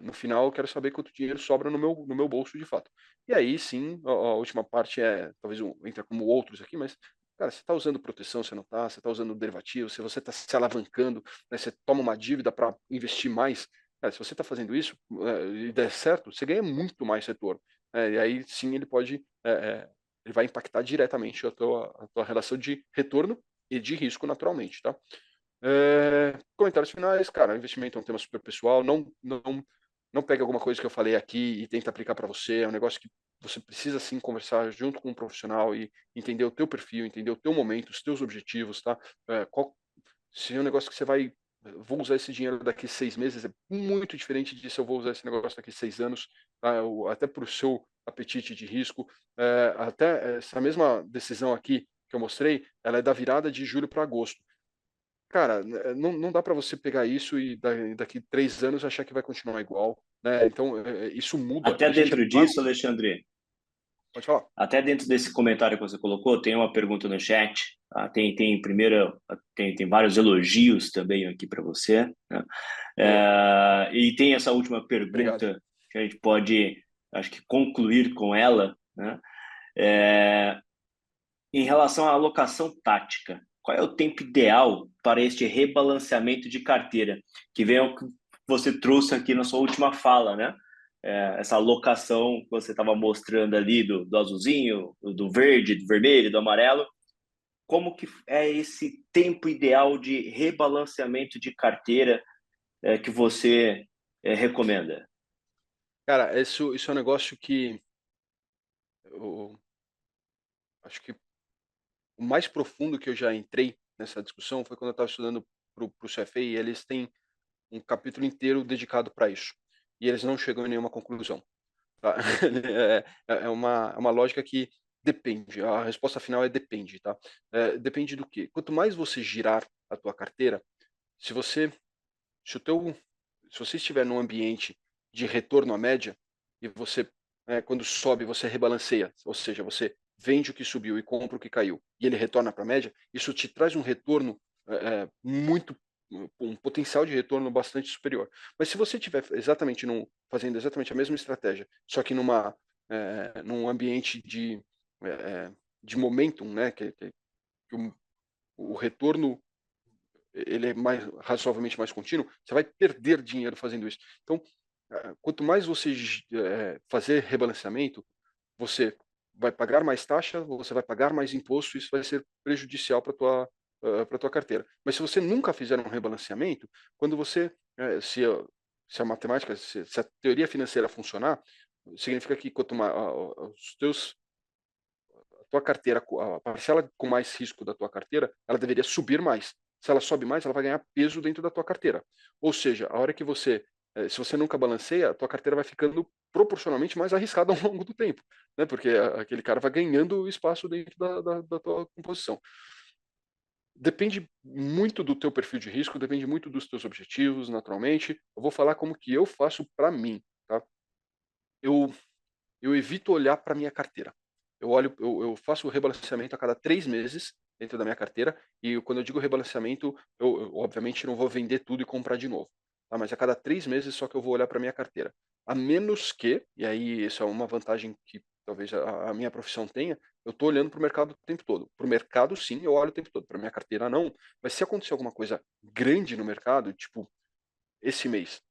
no final eu quero saber quanto dinheiro sobra no meu bolso de fato. E aí sim, a última parte talvez entra como outros aqui, mas cara, você está usando proteção, você não está, você está usando derivativo, se você está se alavancando, né, você toma uma dívida para investir mais, cara, se você está fazendo isso e der certo, você ganha muito mais retorno. E aí sim ele vai impactar diretamente a tua relação de retorno e de risco naturalmente, tá? Comentários finais, cara, investimento é um tema super pessoal, não pega alguma coisa que eu falei aqui e tenta aplicar para você, é um negócio que você precisa sim conversar junto com um profissional e entender o teu perfil, entender o teu momento, os teus objetivos, tá? Se é um negócio que você vou usar esse dinheiro daqui 6 meses, é muito diferente de se eu vou usar esse negócio daqui 6 anos, tá? Até para o seu apetite de risco, até essa mesma decisão aqui que eu mostrei, ela é da virada de julho para agosto. Cara, não dá para você pegar isso e daqui 3 anos achar que vai continuar igual, né? Então, isso muda. Até dentro disso, Alexandre, Pode falar. até dentro desse comentário que você colocou, tem uma pergunta no chat. Tá? Tem vários elogios também aqui para você. Né? E tem essa última pergunta. Obrigado. Que a gente pode, acho que, concluir com ela. Né? Em relação à alocação tática, qual é o tempo ideal para este rebalanceamento de carteira? Que vem o que você trouxe aqui na sua última fala, né? Essa alocação que você estava mostrando ali do azulzinho, do verde, do vermelho, do amarelo, como que é esse tempo ideal de rebalanceamento de carteira que você recomenda? Cara, isso é um negócio que eu acho que o mais profundo que eu já entrei nessa discussão foi quando eu estava estudando para o CFA, e eles têm um capítulo inteiro dedicado para isso. E eles não chegam em nenhuma conclusão. Tá? É uma lógica que depende. A resposta final é depende, tá? Depende do quê? Quanto mais você girar a tua carteira, se você, se o teu, se você estiver num ambiente de retorno à média e você, quando sobe, você rebalanceia, ou seja, você vende o que subiu e compra o que caiu, e ele retorna para a média, isso te traz um retorno muito, um potencial de retorno bastante superior. Mas se você estiver fazendo exatamente a mesma estratégia, só que num ambiente de momentum, né, que o retorno ele é razoavelmente mais contínuo, você vai perder dinheiro fazendo isso. Então, quanto mais você fazer rebalanceamento, você vai pagar mais taxa, você vai pagar mais imposto, isso vai ser prejudicial para tua carteira. Mas se você nunca fizer um rebalanceamento, quando você, se a matemática, se a teoria financeira funcionar, significa que quanto mais a tua carteira, a parcela com mais risco da tua carteira, ela deveria subir mais. Se ela sobe mais, ela vai ganhar peso dentro da tua carteira. Ou seja, a hora que se você nunca balanceia, a tua carteira vai ficando proporcionalmente mais arriscada ao longo do tempo, né? Porque aquele cara vai ganhando espaço dentro da tua composição. Depende muito do teu perfil de risco, depende muito dos teus objetivos, naturalmente. Eu vou falar como que eu faço para mim, tá? Eu evito olhar para minha carteira. Eu faço o rebalanceamento a cada 3 meses dentro da minha carteira, e quando eu digo rebalanceamento, eu obviamente não vou vender tudo e comprar de novo, tá? Mas a cada 3 meses só que eu vou olhar para minha carteira. A menos que, e aí isso é uma vantagem que talvez a minha profissão tenha, eu estou olhando para o mercado o tempo todo. Para o mercado, sim, eu olho o tempo todo. Para minha carteira, não. Mas se acontecer alguma coisa grande no mercado, tipo esse mês,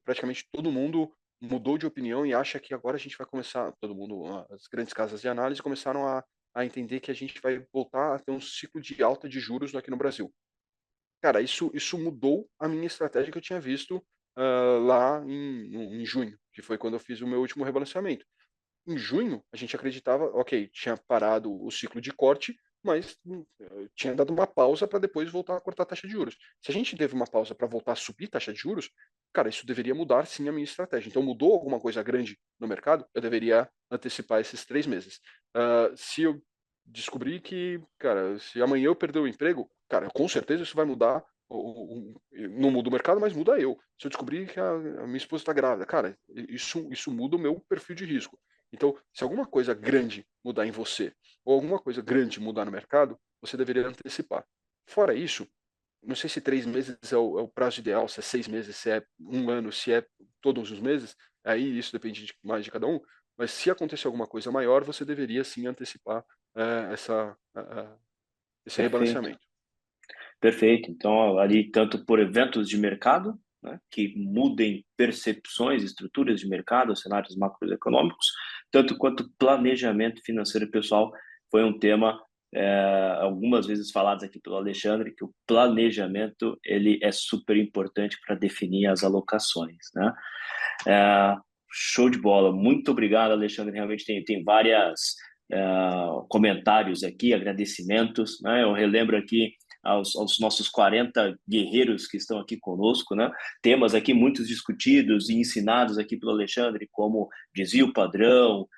praticamente todo mundo mudou de opinião e acha que agora a gente vai começar, todo mundo, as grandes casas de análise começaram a entender que a gente vai voltar a ter um ciclo de alta de juros aqui no Brasil. Cara, isso mudou a minha estratégia que eu tinha visto lá em junho, que foi quando eu fiz o meu último rebalanceamento. Em junho, a gente acreditava, ok, tinha parado o ciclo de corte, mas tinha dado uma pausa para depois voltar a cortar a taxa de juros. Se a gente teve uma pausa para voltar a subir a taxa de juros, cara, isso deveria mudar sim a minha estratégia. Então, mudou alguma coisa grande no mercado, eu deveria antecipar esses 3 meses. Se eu descobrir que, cara, se amanhã eu perder o emprego, cara, com certeza isso vai mudar. Não muda o mercado, mas muda eu. Se eu descobrir que a minha esposa está grávida, cara, isso muda o meu perfil de risco. Então, se alguma coisa grande mudar em você, ou alguma coisa grande mudar no mercado, você deveria antecipar. Fora isso, não sei se 3 meses é o prazo ideal, se é 6 meses, se é um ano, se é todos os meses, aí isso depende mais de cada um, mas se acontecer alguma coisa maior, você deveria sim antecipar esse Perfeito. rebalanceamento. Perfeito. Então, ali, tanto por eventos de mercado, né, que mudem percepções, estruturas de mercado, cenários macroeconômicos, tanto quanto planejamento financeiro pessoal, foi um tema algumas vezes falados aqui pelo Alexandre, que o planejamento ele é super importante para definir as alocações, né? Show de bola. Muito obrigado, Alexandre. Realmente tem várias comentários aqui, agradecimentos, né? Eu relembro aqui aos nossos 40 guerreiros que estão aqui conosco, né? Temas aqui muito discutidos e ensinados aqui pelo Alexandre, como desvio padrão,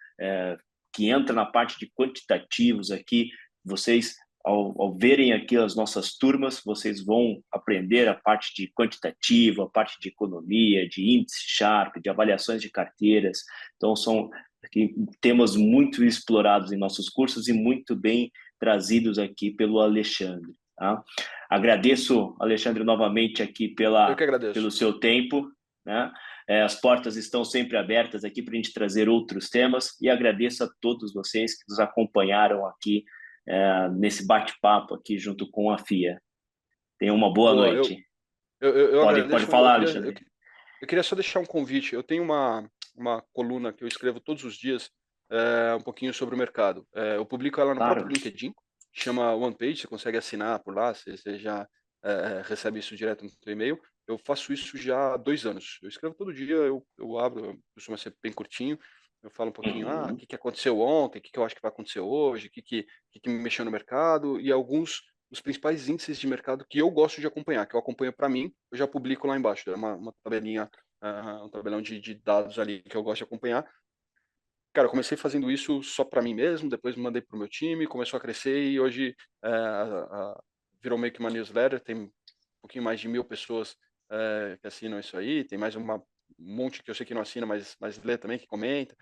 que entra na parte de quantitativos aqui. Vocês, ao verem aqui as nossas turmas, vocês vão aprender a parte de quantitativo, a parte de economia, de índice Sharpe, de avaliações de carteiras. Então, são aqui temas muito explorados em nossos cursos e muito bem trazidos aqui pelo Alexandre. Tá? Agradeço, Alexandre, novamente aqui Eu que agradeço. pelo seu tempo, né? As portas estão sempre abertas aqui para a gente trazer outros temas e agradeço a todos vocês que nos acompanharam aqui nesse bate-papo aqui junto com a FIA. Tenham uma boa noite. Eu Pode agradeço. falar, Alexandre. Eu queria só deixar um convite. Eu tenho uma coluna que eu escrevo todos os dias, um pouquinho sobre o mercado. Eu publico ela no Claro. próprio LinkedIn. chama OnePage, você consegue assinar por lá, você já recebe isso direto no seu e-mail. Eu faço isso já há 2 anos. Eu escrevo todo dia, eu abro, costuma ser bem curtinho, eu falo um pouquinho, o que aconteceu ontem, o que eu acho que vai acontecer hoje, o que me mexeu no mercado, e os principais índices de mercado que eu gosto de acompanhar, que eu acompanho para mim, eu já publico lá embaixo. É uma tabelinha, um tabelão de dados ali que eu gosto de acompanhar. Cara, eu comecei fazendo isso só para mim mesmo, depois mandei para o meu time, começou a crescer e hoje virou meio que uma newsletter, tem um pouquinho mais de 1.000 pessoas que assinam isso aí, tem mais um monte que eu sei que não assina, mas lê também, que comenta.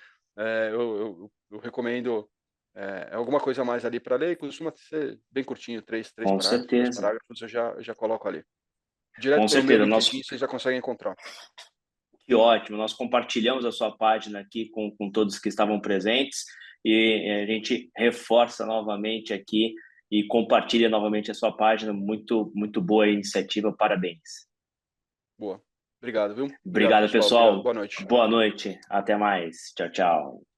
Eu recomendo alguma coisa a mais ali para ler, costuma ser bem curtinho, três Com parágrafos, 2 certeza, parágrafos, eu já coloco ali. com Direto pelo meu certeza. LinkedIn, vocês já conseguem encontrar. Que ótimo, nós compartilhamos a sua página aqui com todos que estavam presentes e a gente reforça novamente aqui e compartilha novamente a sua página. Muito, muito boa a iniciativa, parabéns. Boa. Obrigado, viu? Obrigado, Obrigado, pessoal. Obrigado. pessoal. Boa noite. Boa noite. Até mais. Tchau, tchau.